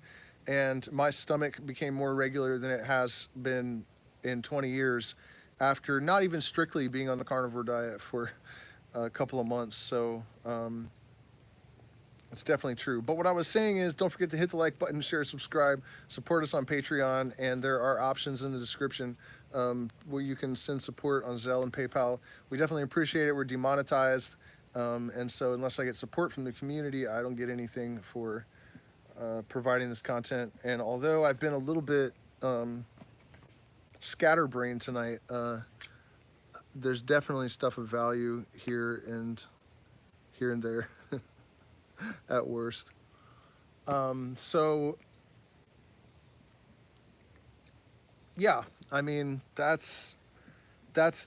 and my stomach became more regular than it has been in 20 years after not even strictly being on the carnivore diet for a couple of months. So it's definitely true. But what I was saying is, don't forget to hit the like button, share, subscribe, support us on Patreon, and there are options in the description where you can send support on Zelle and PayPal. We definitely appreciate it. We're demonetized, and so unless I get support from the community, I don't get anything for providing this content. And although I've been a little bit scatterbrained tonight, there's definitely stuff of value here and there at worst. So yeah, I mean, that's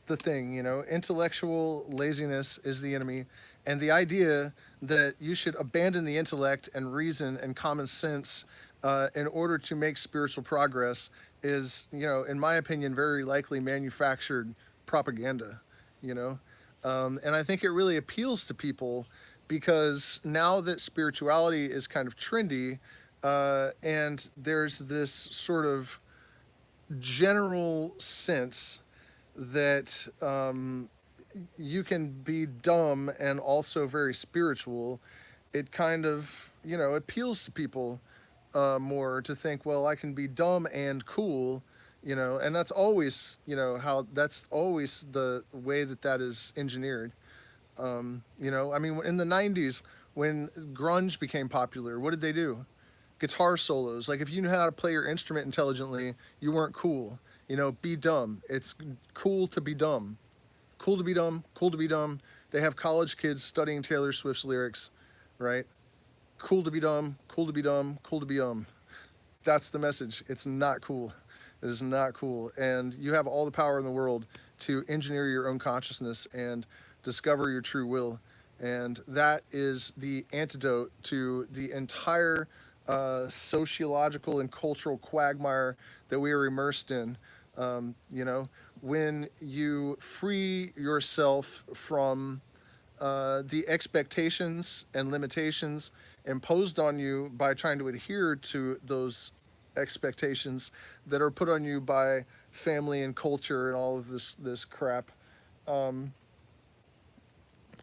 the thing, intellectual laziness is the enemy, and the idea that you should abandon the intellect and reason and common sense in order to make spiritual progress is, in my opinion, very likely manufactured propaganda. you know and I think it really appeals to people because now that spirituality is kind of trendy, and there's this sort of general sense that you can be dumb and also very spiritual. It kind of, appeals to people more to think, well, I can be dumb and cool, And that's always, how that's always the way that that is engineered. I mean, in the 90s, when grunge became popular, what did they do? Guitar solos. Like, if you knew how to play your instrument intelligently, you weren't cool. Be dumb. It's cool to be dumb. Cool to be dumb. Cool to be dumb. They have college kids studying Taylor Swift's lyrics, right? Cool to be dumb. Cool to be dumb. Cool to be dumb. That's the message. It's not cool. It is not cool. And you have all the power in the world to engineer your own consciousness and discover your true will. And that is the antidote to the entire sociological and cultural quagmire that we are immersed in. When you free yourself from the expectations and limitations imposed on you by trying to adhere to those expectations that are put on you by family and culture and all of this crap, um,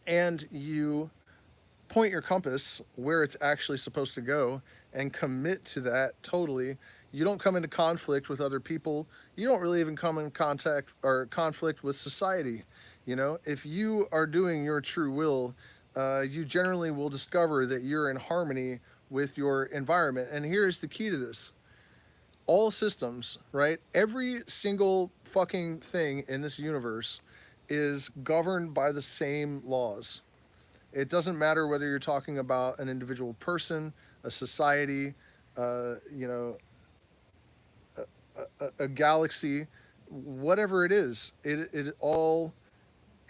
and you point your compass where it's actually supposed to go and commit to that totally. You don't come into conflict with other people. You don't really even come in contact or conflict with society. If you are doing your true will, you generally will discover that you're in harmony with your environment. And here's the key to this: all systems, right? Every single fucking thing in this universe is governed by the same laws. It doesn't matter whether you're talking about an individual person, a society, uh, you know, a galaxy, whatever it is. It all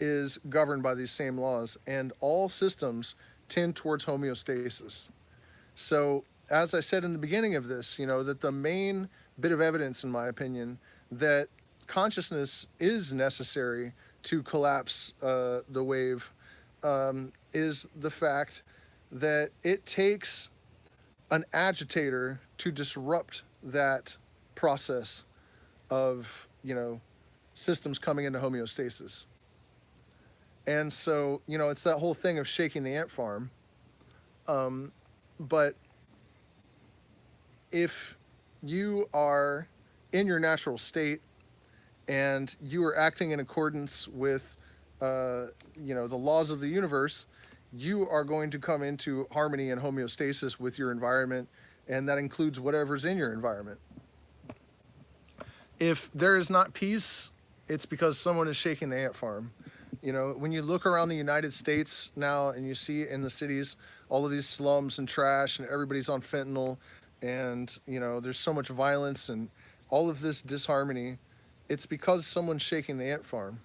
is governed by these same laws, and all systems tend towards homeostasis. So, as I said in the beginning of this, that the main bit of evidence, in my opinion, that consciousness is necessary to collapse the wave, is the fact that it takes an agitator to disrupt that process of, systems coming into homeostasis. And so, it's that whole thing of shaking the ant farm. But if you are in your natural state and you are acting in accordance with, the laws of the universe, you are going to come into harmony and homeostasis with your environment, and that includes whatever's in your environment. If there is not peace, it's because someone is shaking the ant farm. When you look around the United States now and you see in the cities all of these slums and trash and everybody's on fentanyl and, there's so much violence and all of this disharmony, it's because someone's shaking the ant farm,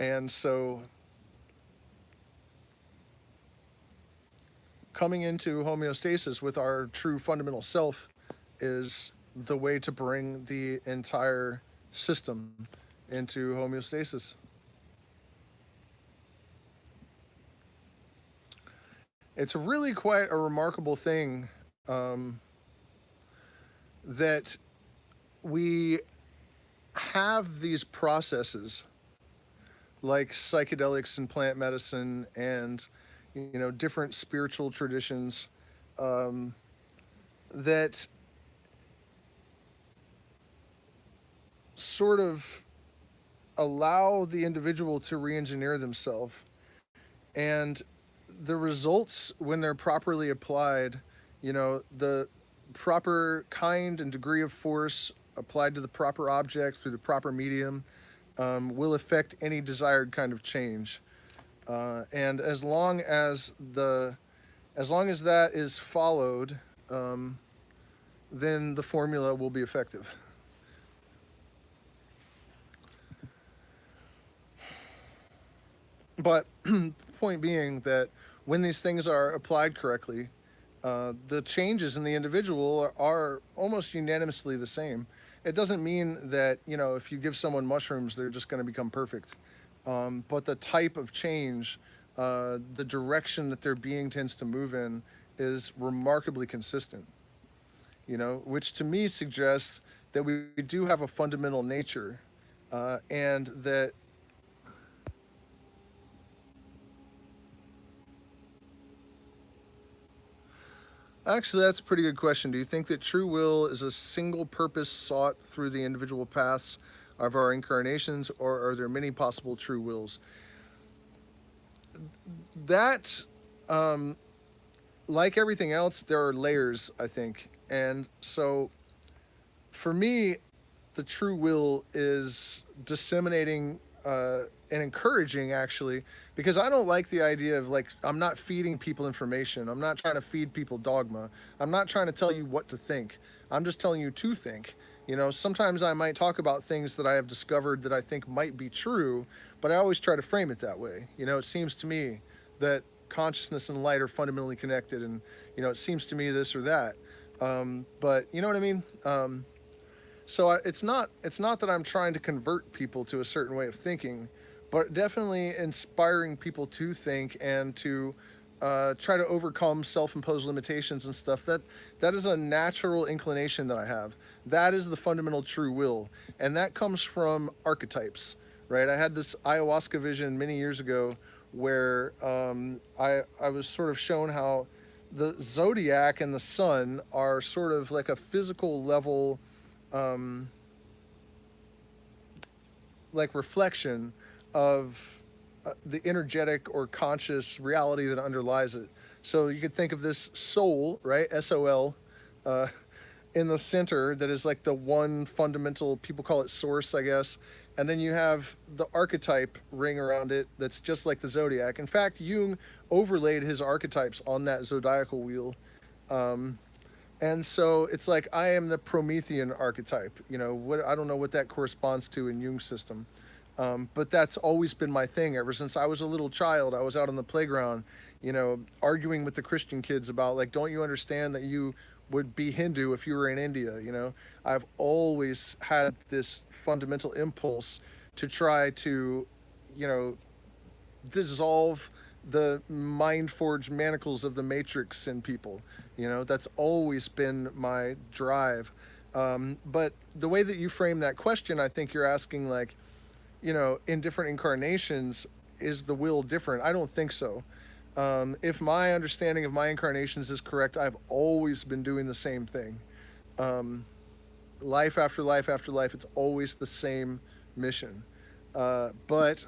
And so coming into homeostasis with our true fundamental self is the way to bring the entire system into homeostasis. It's really quite a remarkable thing, that we have these processes like psychedelics and plant medicine and different spiritual traditions, that sort of allow the individual to re-engineer themselves. And the results, when they're properly applied, the proper kind and degree of force applied to the proper object through the proper medium, will affect any desired kind of change. And as long as that is followed, then the formula will be effective. But point being that when these things are applied correctly, the changes in the individual are almost unanimously the same. It doesn't mean that, if you give someone mushrooms, they're just going to become perfect. But the type of change, the direction that their being tends to move in is remarkably consistent, which to me suggests that we do have a fundamental nature, and that Actually, that's a pretty good question. Do you think that true will is a single purpose sought through the individual paths of our incarnations, or are there many possible true wills? That, um, like everything else, there are layers, I think. And so for me, the true will is disseminating and encouraging, actually, because I don't like the idea of, like, I'm not feeding people information. I'm not trying to feed people dogma. I'm not trying to tell you what to think. I'm just telling you to think. Sometimes I might talk about things that I have discovered that I think might be true, but I always try to frame it that way. It seems to me that consciousness and light are fundamentally connected, and it seems to me this or that. But you know what I mean? It's not that I'm trying to convert people to a certain way of thinking, but definitely inspiring people to think and to try to overcome self-imposed limitations and stuff. That is a natural inclination that I have. That is the fundamental true will, and that comes from archetypes, right? I had this ayahuasca vision many years ago where I was sort of shown how the zodiac and the sun are sort of like a physical level, um, like reflection of the energetic or conscious reality that underlies it. So you could think of this soul, right? SOL, uh, in the center that is like the one fundamental, people call it source, I guess. And then you have the archetype ring around it that's just like the zodiac. In fact, Jung overlaid his archetypes on that zodiacal wheel. Um, and so it's like I am the Promethean archetype. What, I don't know what that corresponds to in Jung's system, but that's always been my thing ever since I was a little child. I was out on the playground, arguing with the Christian kids about, like, don't you understand that you would be Hindu if you were in India? I've always had this fundamental impulse to try to, you know, dissolve the mind forged manacles of the matrix in people. That's always been my drive. But the way that you frame that question, I think you're asking, like, in different incarnations, is the will different? I don't think so. If my understanding of my incarnations is correct, I've always been doing the same thing. Um, Life after life after life, it's always the same mission. But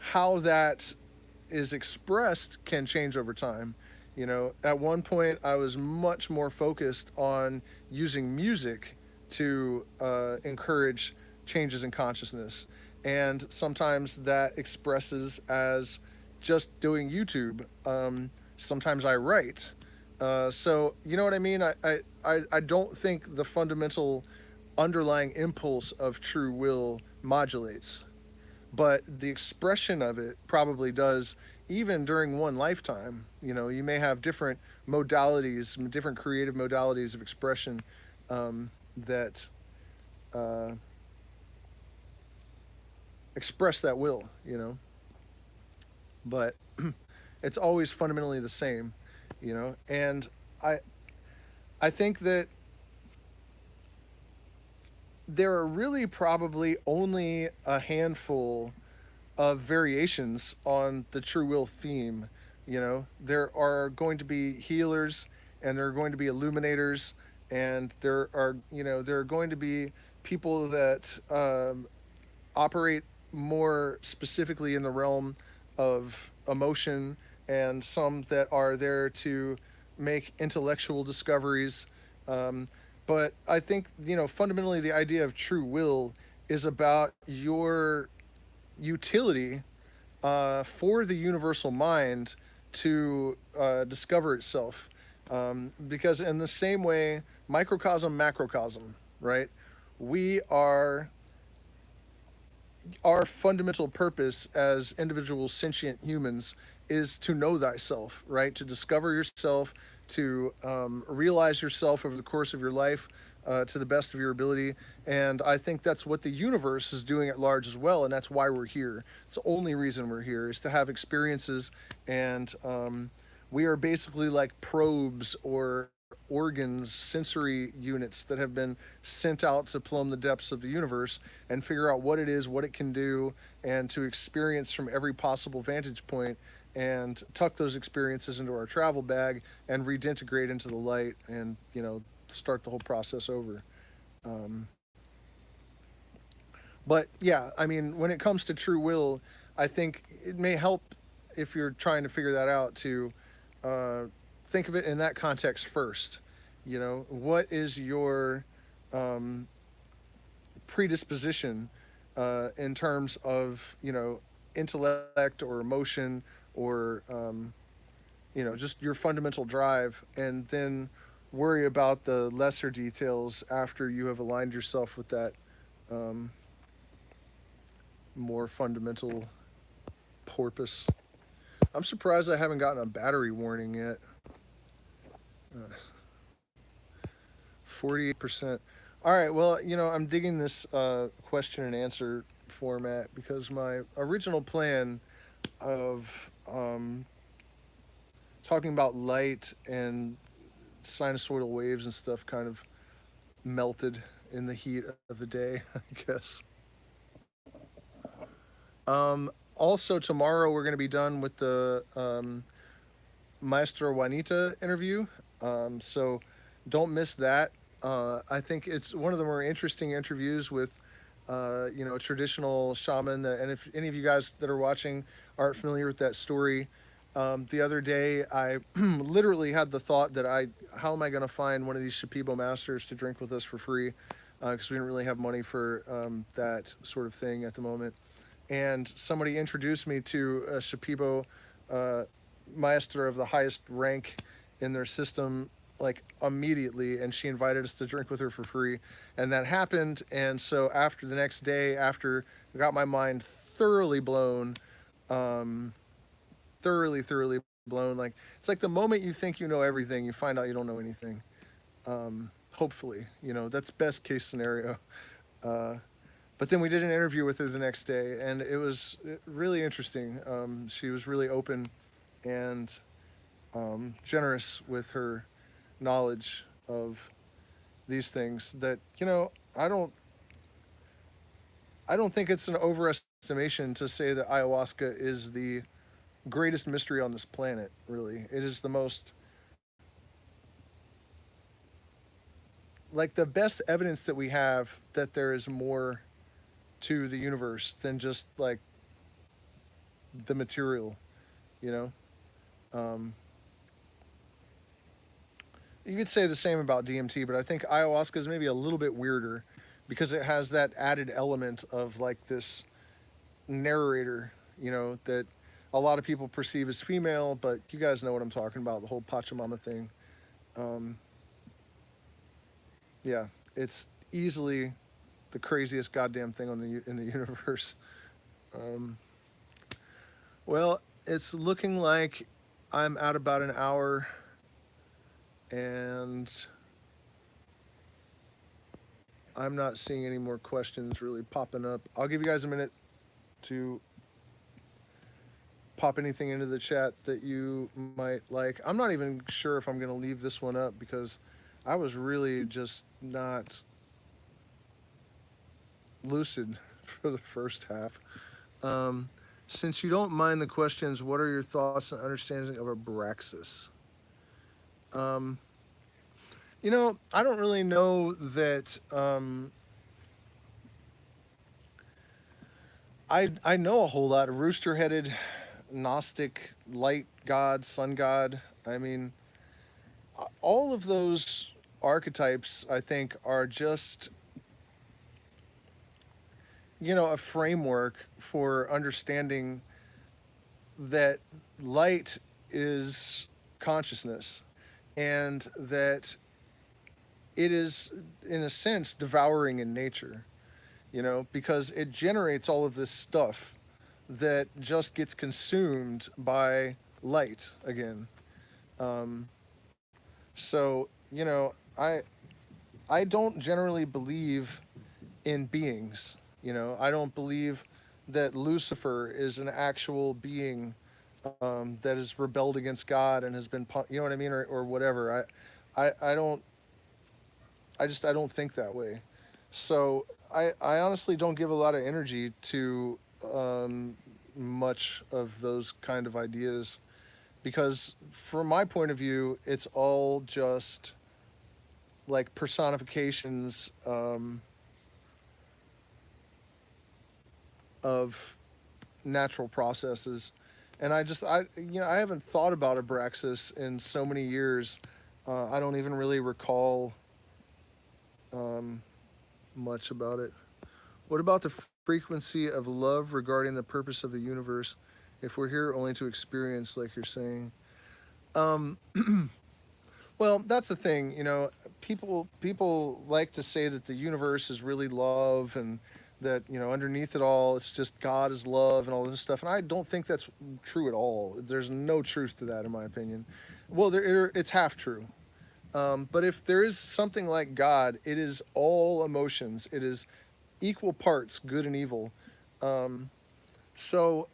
how that is expressed can change over time. At one point, I was much more focused on using music to encourage changes in consciousness. And sometimes that expresses as just doing YouTube. Sometimes I write. So, you know what I mean? I don't think the fundamental underlying impulse of true will modulates, but the expression of it probably does, even during one lifetime. You may have different modalities, different creative modalities of expression, that uh, express that will, but it's always fundamentally the same. And I, I think that there are really probably only a handful of variations on the true will theme. There are going to be healers, and there are going to be illuminators, and there are going to be people that operate more specifically in the realm of emotion, and some that are there to make intellectual discoveries. Um, but I think, fundamentally, the idea of true will is about your utility for the universal mind to discover itself. Because in the same way, microcosm, macrocosm, right? We are Our fundamental purpose as individual sentient humans is to know thyself, right? To discover yourself, to realize yourself over the course of your life to the best of your ability. And I think that's what the universe is doing at large as well. And that's why we're here. It's the only reason we're here is to have experiences. And we are basically like probes or organs, sensory units that have been sent out to plumb the depths of the universe and figure out what it is, what it can do, and to experience from every possible vantage point and tuck those experiences into our travel bag and redintegrate into the light, and start the whole process over. Um, but yeah, I mean, when it comes to true will, I think it may help if you're trying to figure that out to think of it in that context first. What is your um, predisposition in terms of intellect or emotion or just your fundamental drive, and then worry about the lesser details after you have aligned yourself with that um, more fundamental porpoise. I'm surprised I haven't gotten a battery warning yet. 48%. All right, well, I'm digging this question and answer format because my original plan of talking about light and sinusoidal waves and stuff kind of melted in the heat of the day, I guess. Also, tomorrow we're going to be done with the Maestro Juanita interview. So don't miss that. I think it's one of the more interesting interviews with, a traditional shaman. And if any of you guys that are watching aren't familiar with that story, the other day I literally had the thought that how am I going to find one of these Shipibo masters to drink with us for free? Because we didn't really have money for that sort of thing at the moment. And somebody introduced me to a Shipibo uh, master of the highest rank in their system, like immediately, and she invited us to drink with her for free, and that happened. And so after the next day, after I got my mind thoroughly blown, um, thoroughly blown, like it's like the moment you think you know everything, you find out you don't know anything. Hopefully, that's best case scenario. Uh, but then we did an interview with her the next day, and it was really interesting. She was really open and generous with her knowledge of these things. That I don't think it's an overestimation to say that ayahuasca is the greatest mystery on this planet. Really, it is the most, like, the best evidence that we have that there is more to the universe than just like the material. You know, um, you could say the same about DMT, but I think ayahuasca is maybe a little bit weirder because it has that added element of like this narrator, that a lot of people perceive as female, but you guys know what I'm talking about, the whole Pachamama thing. Um, yeah, it's easily the craziest goddamn thing in the universe. Um, well, it's looking like I'm at about an hour, and I'm not seeing any more questions really popping up. I'll give you guys a minute to pop anything into the chat that you might like. I'm not even sure if I'm going to leave this one up because I was really just not lucid for the first half. Um, since you don't mind the questions, what are your thoughts and understanding of Abraxas? Um, I don't really know that. I know a whole lot of rooster-headed, Gnostic, light god, sun god. I mean, all of those archetypes, I think, are just a framework for understanding that light is consciousness, and that it is, in a sense, devouring in nature, because it generates all of this stuff that just gets consumed by light again. Um, so, I don't generally believe in beings. I don't believe that Lucifer is an actual being that has rebelled against God and has been, you know what I mean, or whatever. I don't. I don't think that way. So I honestly don't give a lot of energy to much of those kind of ideas because, from my point of view, it's all just like personifications of natural processes. And I haven't thought about Abraxas in so many years. I don't even really recall um, much about it. What about the frequency of love regarding the purpose of the universe if we're here only to experience, like you're saying? Um, well, that's the thing. People like to say that the universe is really love, and that underneath it all, it's just God is love and all this stuff. And I don't think that's true at all. There's no truth to that, in my opinion. Well, it's half true. But if there is something like God, it is all emotions. It is equal parts good and evil. Um, so,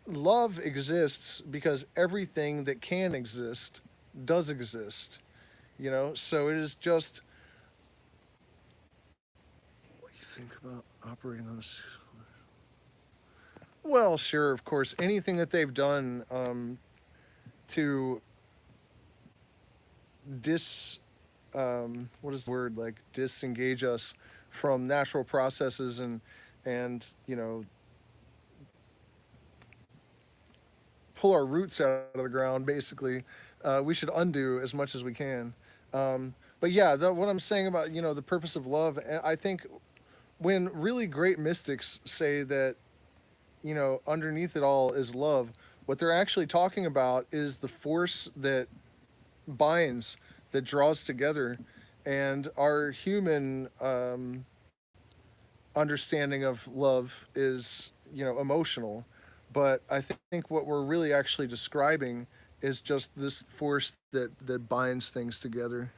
love exists because everything that can exist does exist. So it is just what you think about operating on this. Well, sure, of course, anything that they've done to what is the word, like disengage us from natural processes and pull our roots out of the ground, basically, we should undo as much as we can. But yeah, what I'm saying about the purpose of love, I think when really great mystics say that underneath it all is love, what they're actually talking about is the force that binds, that draws together, and our human understanding of love is emotional. But I think what we're really actually describing is just this force that binds things together.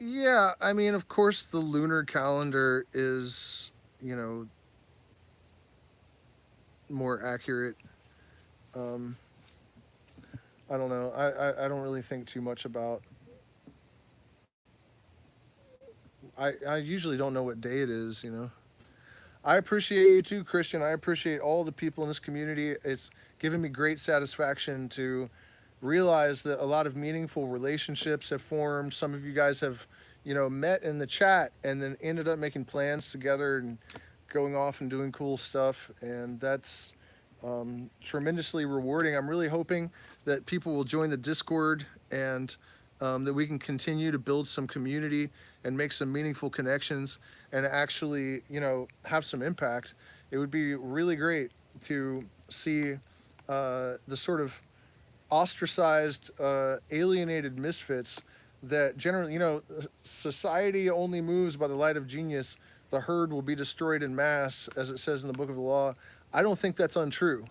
Yeah, I mean, of course, the lunar calendar is more accurate. um, I don't know. I don't really think too much about. I usually don't know what day it is. I appreciate you too, Christian. I appreciate all the people in this community. It's given me great satisfaction to realize that a lot of meaningful relationships have formed. Some of you guys have, met in the chat and then ended up making plans together and going off and doing cool stuff. And that's tremendously rewarding. I'm really hoping that people will join the Discord and that we can continue to build some community and make some meaningful connections and actually, have some impact. It would be really great to see the sort of ostracized, alienated misfits that generally, society only moves by the light of genius. The herd will be destroyed in mass, as it says in the book of the law. I don't think that's untrue,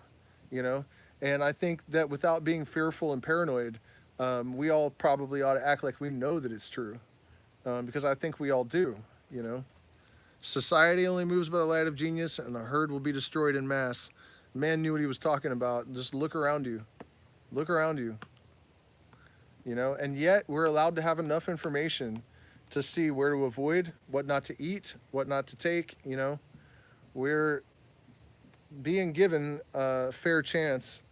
you know? And I think that without being fearful and paranoid, we all probably ought to act like we know that it's true, because I think we all do, you know? Society only moves by the light of genius, and the herd will be destroyed in mass. The man knew what he was talking about. Just look around you. Look around you. And yet we're allowed to have enough information to see where to avoid, what not to eat, what not to take. We're being given a fair chance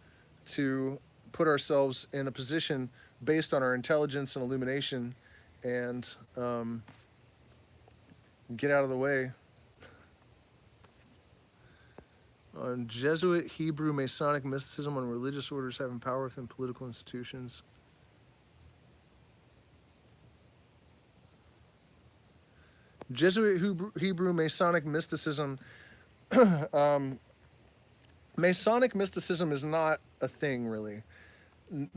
to put ourselves in a position based on our intelligence and illumination and get out of the way. On Jesuit, Hebrew, Masonic mysticism, on religious orders having power within political institutions. Jesuit, Hebrew, Masonic mysticism. Masonic mysticism is not a thing, really.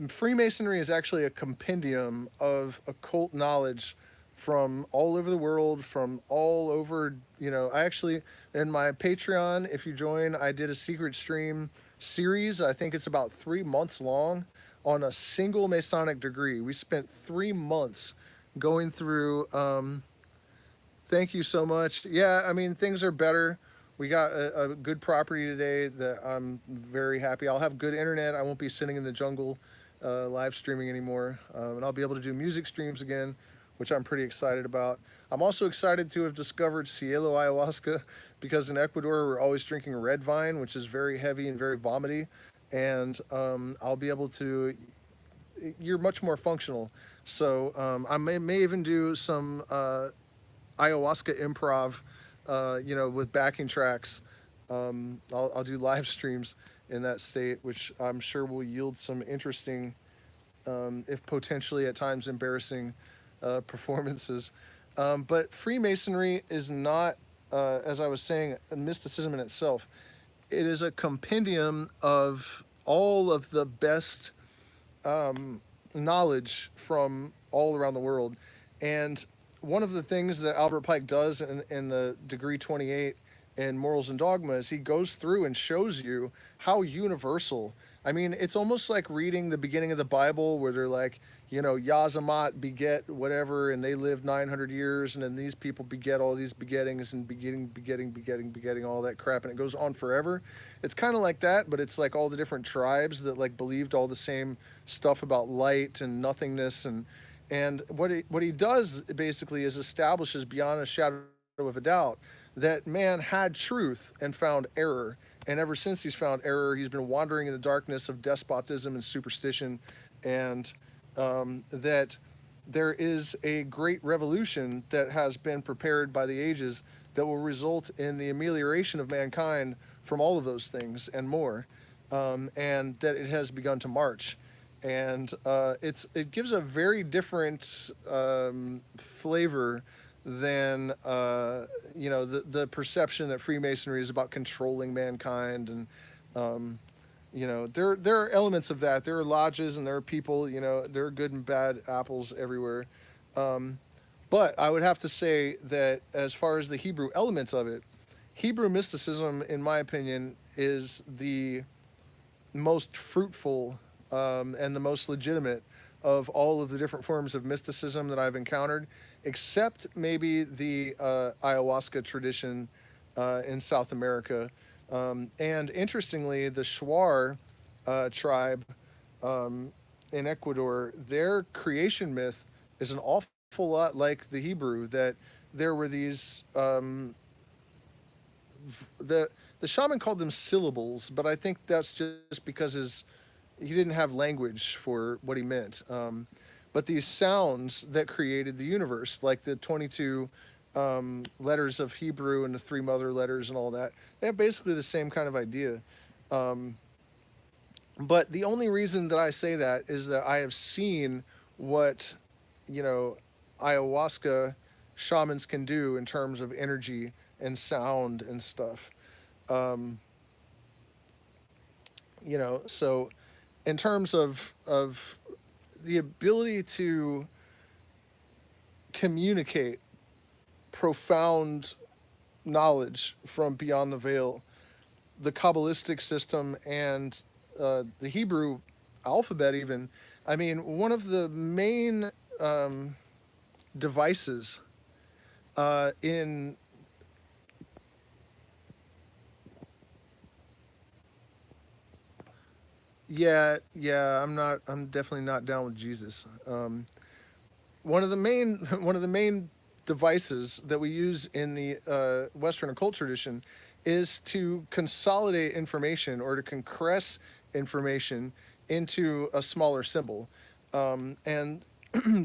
Freemasonry is actually a compendium of occult knowledge from all over the world, from all over, I actually, in my Patreon, if you join, I did a secret stream series. I think it's about 3 months long on a single Masonic degree. We spent 3 months going through, thank you so much. Yeah, I mean, things are better. We got a good property today that I'm very happy. I'll have good internet. I won't be sitting in the jungle live streaming anymore. And I'll be able to do music streams again, which I'm pretty excited about. I'm also excited to have discovered cielo ayahuasca because in Ecuador we're always drinking red vine, which is very heavy and very vomity, and I'll be able to. You're much more functional. So I may even do some ayahuasca improv, with backing tracks. I'll do live streams in that state, which I'm sure will yield some interesting, if potentially at times embarrassing, performances. But Freemasonry is not, as I was saying, a mysticism in itself. It is a compendium of all of the best knowledge from all around the world. And one of the things that Albert Pike does in the Degree 28 in Morals and Dogma is he goes through and shows you how universal. I mean, it's almost like reading the beginning of the Bible where they're like, Yazamat beget whatever, and they lived 900 years, and then these people beget all these begettings and begetting, all that crap, and it goes on forever. It's kind of like that, but it's like all the different tribes that like believed all the same stuff about light and nothingness, and what he does basically is establishes beyond a shadow of a doubt that man had truth and found error. And ever since he's found error, he's been wandering in the darkness of despotism and superstition, and that there is a great revolution that has been prepared by the ages that will result in the amelioration of mankind from all of those things and more, and that it has begun to march. And it gives a very different flavor than the perception that Freemasonry is about controlling mankind. And there are elements of that. There are lodges and there are people. There are good and bad apples everywhere. But I would have to say that as far as the Hebrew element of it, Hebrew mysticism, in my opinion, is the most fruitful and the most legitimate of all of the different forms of mysticism that I've encountered, except maybe the ayahuasca tradition in South America. And interestingly, the Shuar tribe in Ecuador, their creation myth is an awful lot like the Hebrew, that there were these, the shaman called them syllables, but I think that's just because he didn't have language for what he meant. But these sounds that created the universe, like the 22 letters of Hebrew and the three mother letters and all that, they have basically the same kind of idea. But the only reason that I say that is that I have seen what, ayahuasca shamans can do in terms of energy and sound and stuff. Um, so in terms of the ability to communicate profound knowledge from beyond the veil, the Kabbalistic system and the Hebrew alphabet, even. I mean, one of the main devices in yeah, I'm definitely not down with Jesus. One of the main devices that we use in the Western occult tradition is to consolidate information or to compress information into a smaller symbol. And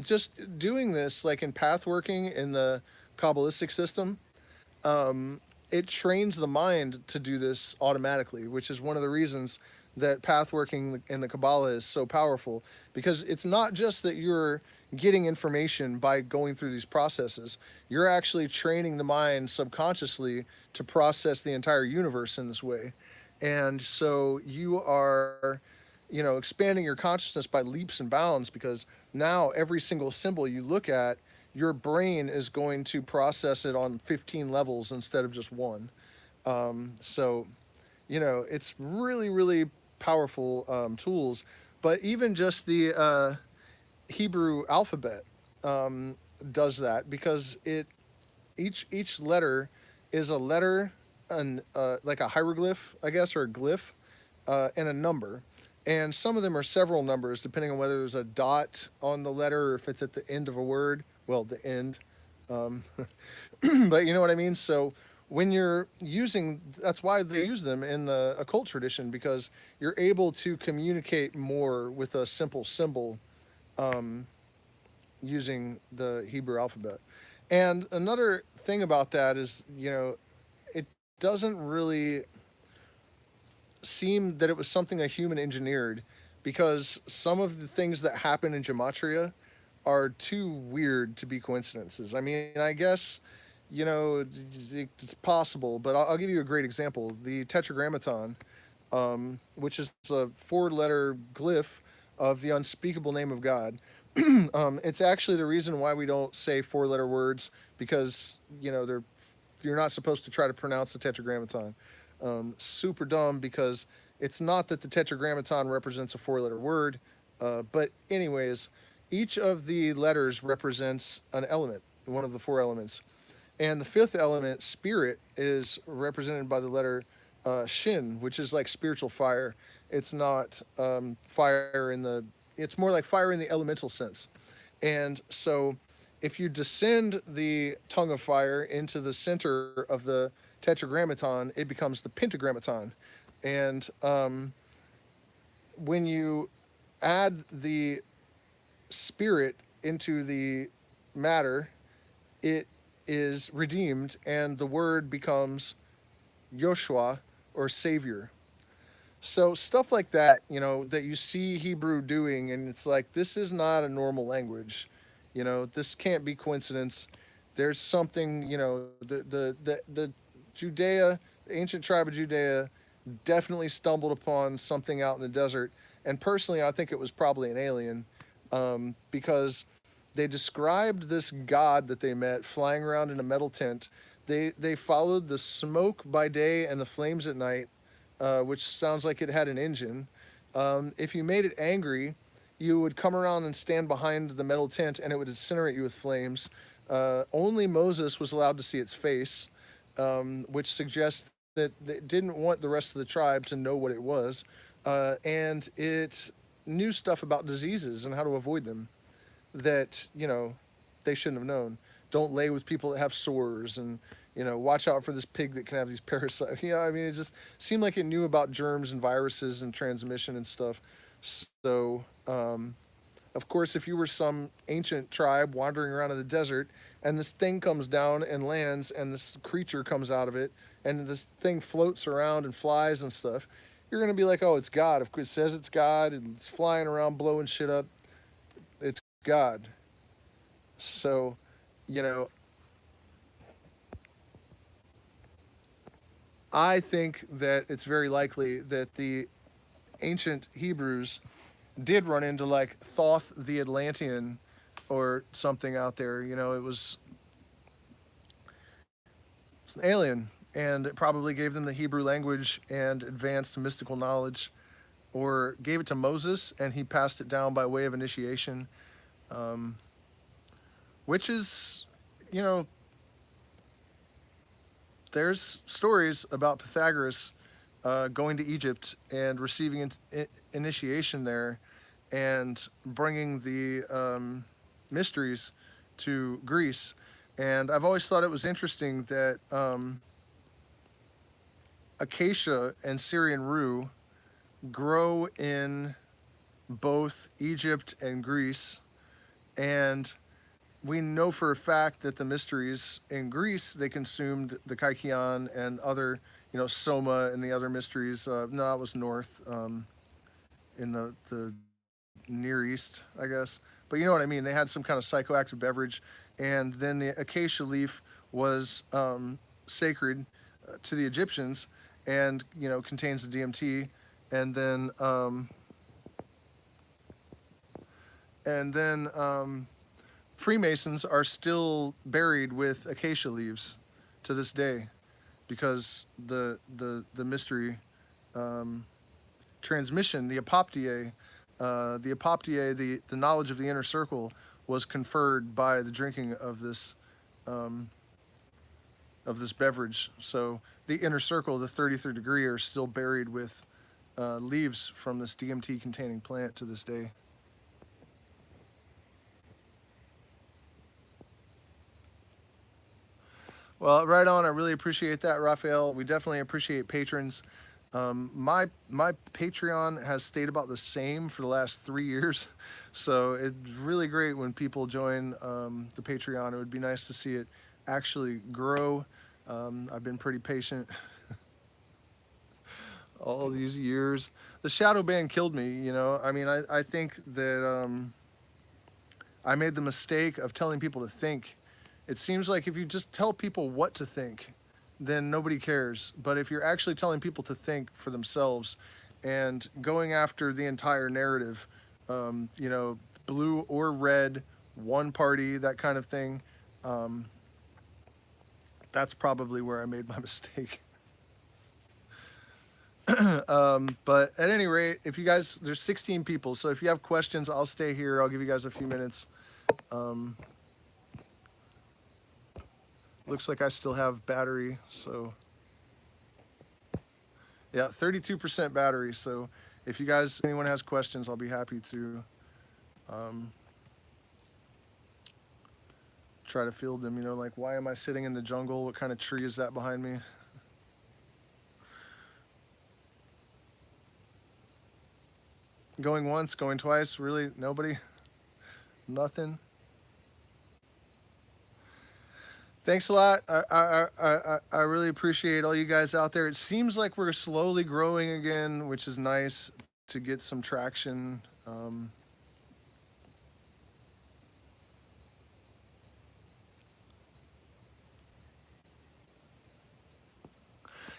just doing this, like in path working in the Kabbalistic system, it trains the mind to do this automatically, which is one of the reasons that path working in the Kabbalah is so powerful, because it's not just that you're getting information by going through these processes. You're actually training the mind subconsciously to process the entire universe in this way. And so you are, expanding your consciousness by leaps and bounds, because now every single symbol you look at, your brain is going to process it on 15 levels instead of just one. So, it's really, really powerful tools. But even just the Hebrew alphabet does that, because each letter is a letter, and like a hieroglyph, I guess, or a glyph, and a number. And some of them are several numbers, depending on whether there's a dot on the letter or if it's at the end of a word. Well, the end. Um, but you know what I mean? So when you're using, that's why they use them in the occult tradition, because you're able to communicate more with a simple symbol um, using the Hebrew alphabet. And another thing about that is, it doesn't really seem that it was something a human engineered, because some of the things that happen in gematria are too weird to be coincidences. I mean, I guess, it's possible, but I'll give you a great example. The Tetragrammaton, which is a four-letter glyph of the unspeakable name of God. It's actually the reason why we don't say four-letter words, because you're not supposed to try to pronounce the Tetragrammaton. Super dumb, because it's not that the Tetragrammaton represents a four-letter word, but anyways, each of the letters represents an element, one of the four elements. And the fifth element, spirit, is represented by the letter shin, which is like spiritual fire. It's not fire in the, it's more like fire in the elemental sense. And so if you descend the tongue of fire into the center of the tetragrammaton, it becomes the pentagrammaton. And when you add the spirit into the matter, it is redeemed, and the word becomes Yoshua, or Savior. So stuff like that, that you see Hebrew doing, and it's like, this is not a normal language. This can't be coincidence. There's something, the Judea, the ancient tribe of Judea, definitely stumbled upon something out in the desert. And personally, I think it was probably an alien, because they described this god that they met flying around in a metal tent. They followed the smoke by day and the flames at night, which sounds like it had an engine. If you made it angry, you would come around and stand behind the metal tent, and it would incinerate you with flames. Only Moses was allowed to see its face, which suggests that they didn't want the rest of the tribe to know what it was, and it knew stuff about diseases and how to avoid them that they shouldn't have known. Don't lay with people that have sores, and watch out for this pig that can have these parasites. I mean, it just seemed like it knew about germs and viruses and transmission and stuff. So, of course, if you were some ancient tribe wandering around in the desert, and this thing comes down and lands, and this creature comes out of it, and this thing floats around and flies and stuff, you're gonna be like, oh, it's God. If it says it's God and it's flying around blowing shit up, it's God. So, you know, I think that it's very likely that the ancient Hebrews did run into like Thoth the Atlantean or something out there. It's an alien, and it probably gave them the Hebrew language and advanced mystical knowledge, or gave it to Moses and he passed it down by way of initiation, um, which is, you know, there's stories about Pythagoras going to Egypt and receiving initiation there, and bringing the mysteries to Greece. And I've always thought it was interesting that acacia and Syrian rue grow in both Egypt and Greece, and we know for a fact that the mysteries in Greece, they consumed the kykeon and other, soma and the other mysteries. No, it was north, in the Near East, I guess. But you know what I mean. They had some kind of psychoactive beverage, and then the acacia leaf was sacred to the Egyptians, and contains the DMT, and then and then Freemasons are still buried with acacia leaves to this day, because the mystery um, transmission, the apoptyae, the knowledge of the inner circle, was conferred by the drinking um, of this beverage. So the inner circle, the 33rd degree, are still buried with leaves from this DMT containing plant to this day. Well, right on. I really appreciate that, Raphael. We definitely appreciate patrons. My Patreon has stayed about the same for the last 3 years, so it's really great when people join the Patreon. It would be nice to see it actually grow. I've been pretty patient all these years. The shadow ban killed me. I mean, I think that I made the mistake of telling people to think. It seems like if you just tell people what to think, then nobody cares. But if you're actually telling people to think for themselves and going after the entire narrative, blue or red, one party, that kind of thing, um, that's probably where I made my mistake. But at any rate, if you guys, there's 16 people, so if you have questions, I'll stay here. I'll give you guys a few minutes. Um, Looks like I still have battery, so yeah, 32% battery. So if you guys, anyone has questions, I'll be happy to um, try to field them. Like, why am I sitting in the jungle? What kind of tree is that behind me? Going once, going twice, really? Nobody? Nothing? Thanks a lot. I really appreciate all you guys out there. It seems like we're slowly growing again, which is nice to get some traction.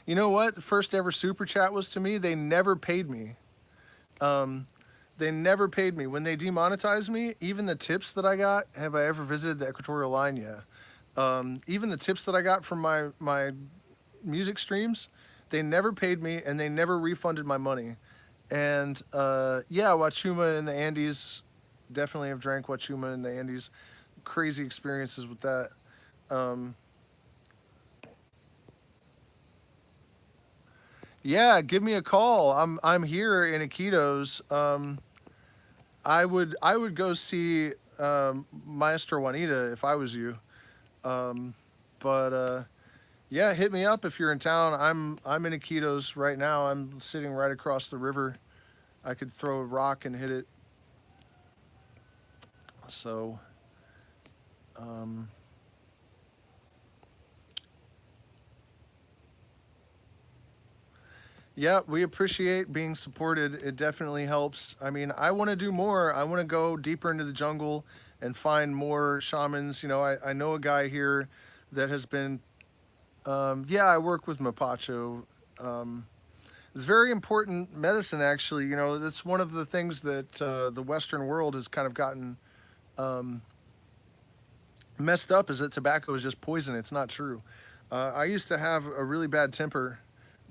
You know what? The first ever super chat was to me. They never paid me. Um, they never paid me. When they demonetized me, even the tips that I got, have I ever visited the equatorial line? Yeah. Even the tips that I got from my music streams, they never paid me and they never refunded my money. And yeah, Wachuma in the Andes, definitely have drank Wachuma in the Andes. Crazy experiences with that. Um, yeah, give me a call. I'm here in Iquitos. I would go see Maestro Juanita if I was you. Um, but yeah, hit me up if you're in town. I'm in Iquitos right now. I'm sitting right across the river. I could throw a rock and hit it. So um, yeah, we appreciate being supported. It definitely helps. I mean, I want to do more. I want to go deeper into the jungle and find more shamans. I know a guy here that has been. Yeah, I work with Mapacho. Um, it's very important medicine, actually. That's one of the things that the Western world has kind of gotten um, messed up, is that tobacco is just poison. It's not true. I used to have a really bad temper,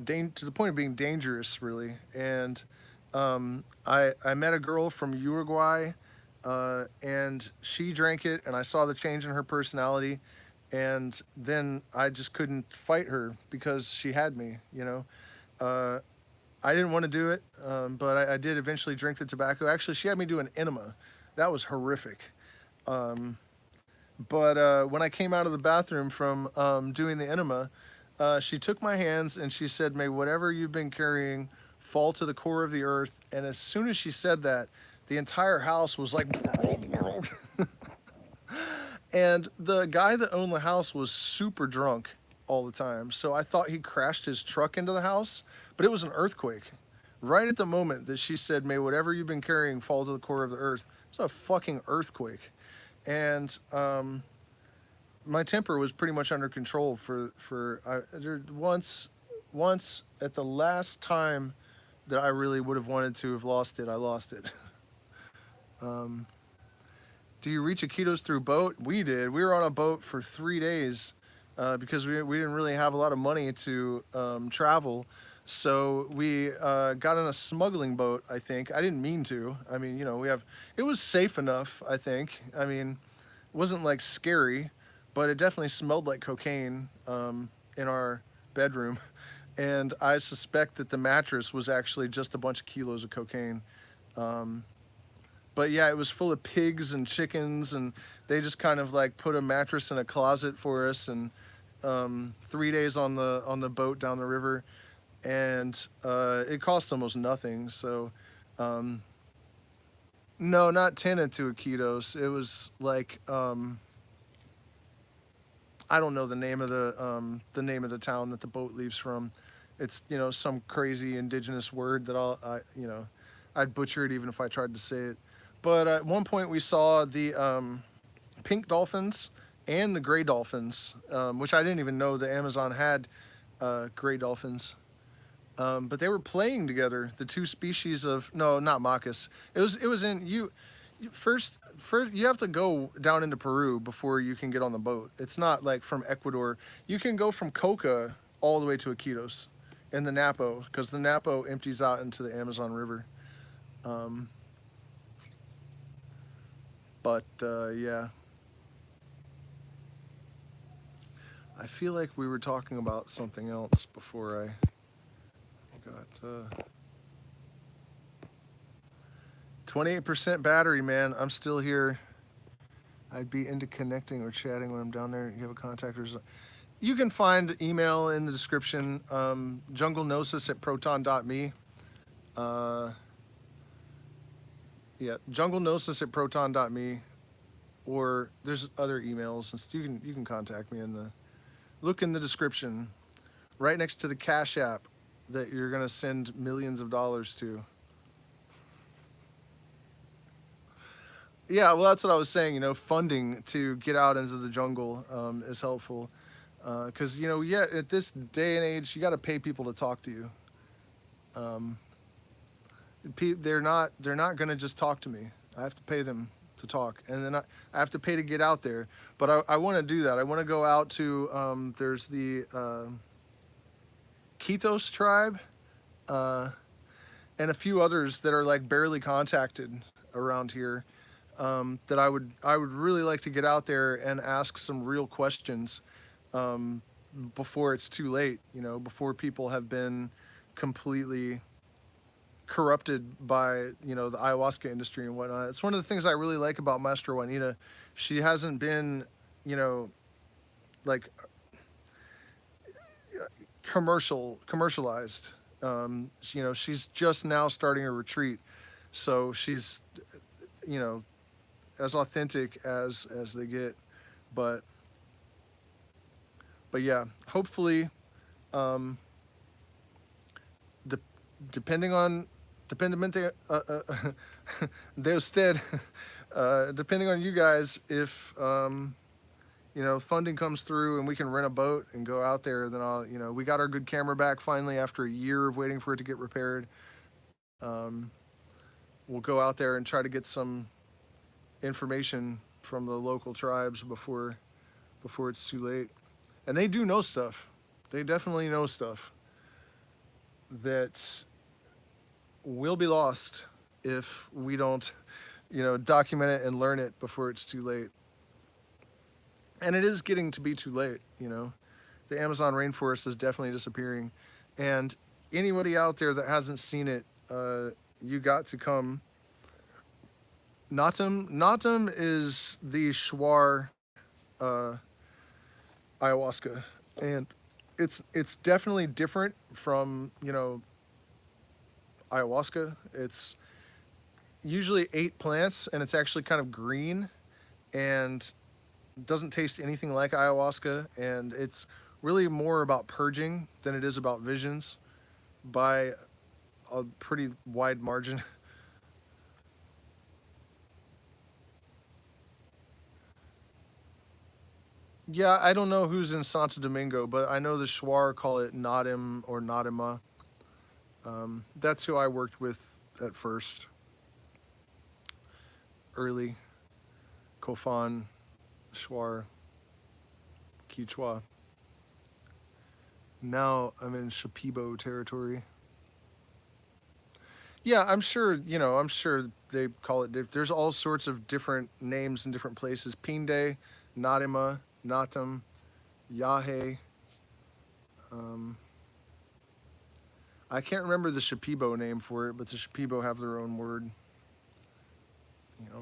to the point of being dangerous, really. And I met a girl from Uruguay, and she drank it, and I saw the change in her personality. And then I just couldn't fight her because she had me. Uh, I didn't want to do it, but I did eventually drink the tobacco. Actually, she had me do an enema. That was horrific. Um, but when I came out of the bathroom from doing the enema, she took my hands and she said, "May whatever you've been carrying fall to the core of the earth." And as soon as she said that, the entire house was like, and the guy that owned the house was super drunk all the time. So I thought he crashed his truck into the house, but it was an earthquake. Right at the moment that she said, "May whatever you've been carrying fall to the core of the earth," it was a fucking earthquake. And my temper was pretty much under control once at the last time that I really would have wanted to have lost it, I lost it. um, do you reach Iquitos through boat? We did. We were on a boat for 3 days because we didn't really have a lot of money to travel. So we got on a smuggling boat, I think. I didn't mean to. I mean, it was safe enough, I think. I mean, it wasn't like scary, but it definitely smelled like cocaine in our bedroom. And I suspect that the mattress was actually just a bunch of kilos of cocaine. Um, but yeah, it was full of pigs and chickens, and they just kind of like put a mattress in a closet for us. And 3 days on the boat down the river, and it cost almost nothing. So, um, no, not 10 into Iquitos. It was like I don't know the name of the town that the boat leaves from. It's some crazy indigenous word that I'd butcher it even if I tried to say it. But at one point we saw the pink dolphins and the gray dolphins, which I didn't even know the Amazon had gray dolphins. But they were playing together. The two species of no, not Macas. It was in first you have to go down into Peru before you can get on the boat. It's not like from Ecuador. You can go from Coca all the way to Iquitos in the Napo, because the Napo empties out into the Amazon River. Um, but yeah, I feel like we were talking about something else before I got 28% battery, man. I'm still here. I'd be into connecting or chatting when I'm down there. You have a contact or something. You can find email in the description. Junglegnosis@proton.me. Uh, yeah, junglegnosis@proton.me. Or there's other emails, and you can contact me in the look in the description, right next to the Cash App that you're gonna send millions of dollars to. Yeah, well, that's what I was saying. Funding to get out into the jungle is helpful, because yeah, at this day and age, you got to pay people to talk to you. Um, they're not gonna just talk to me. I have to pay them to talk, and then I have to pay to get out there. But I want to do that. I want to go out to there's the Kitos tribe, uh, and a few others that are like barely contacted around here. That I would really like to get out there and ask some real questions um, before it's too late. Before people have been completely corrupted by the ayahuasca industry and whatnot. It's one of the things I really like about Master Juanita. She hasn't been like commercialized. She's just now starting a retreat, so she's you know as authentic as they get. But yeah, hopefully, um, de- depending on dependamente de usted, depending on you guys, if funding comes through and we can rent a boat and go out there, then we got our good camera back finally after a year of waiting for it to get repaired. Um, we'll go out there and try to get some information from the local tribes before it's too late. And they do know stuff. They definitely know stuff that will be lost if we don't, document it and learn it before it's too late. And it is getting to be too late. The Amazon rainforest is definitely disappearing. And anybody out there that hasn't seen it, you got to come. Natum is the Shuar uh, ayahuasca, and it's definitely different from ayahuasca. It's usually 8 plants, and it's actually kind of green, and doesn't taste anything like ayahuasca, and it's really more about purging than it is about visions by a pretty wide margin. Yeah, I don't know who's in Santo Domingo, but I know the Shuar call it Nadim or Nadima. That's who I worked with at first, early. Kofan, Shuar, Quichua. Now I'm in Shipibo territory. Yeah, I'm sure they call it. There's all sorts of different names in different places. Pinde, Nadima, Natam, Yahe. Um, I can't remember the Shipibo name for it, but the Shipibo have their own word,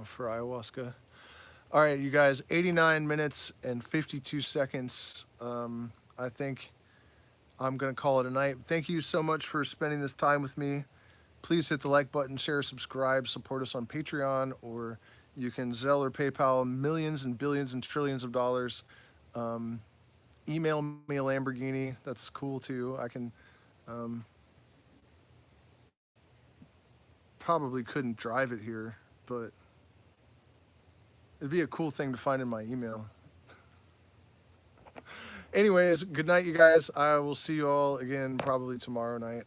for ayahuasca. All right, you guys, 89 minutes and 52 seconds. I think I'm going to call it a night. Thank you so much for spending this time with me. Please hit the like button, share, subscribe, support us on Patreon, or you can Zelle or PayPal millions and billions and trillions of dollars. Um, Email me a Lamborghini. That's cool too. I can um, probably couldn't drive it here, but it'd be a cool thing to find in my email. Anyways, good night, you guys. I will see you all again probably tomorrow night.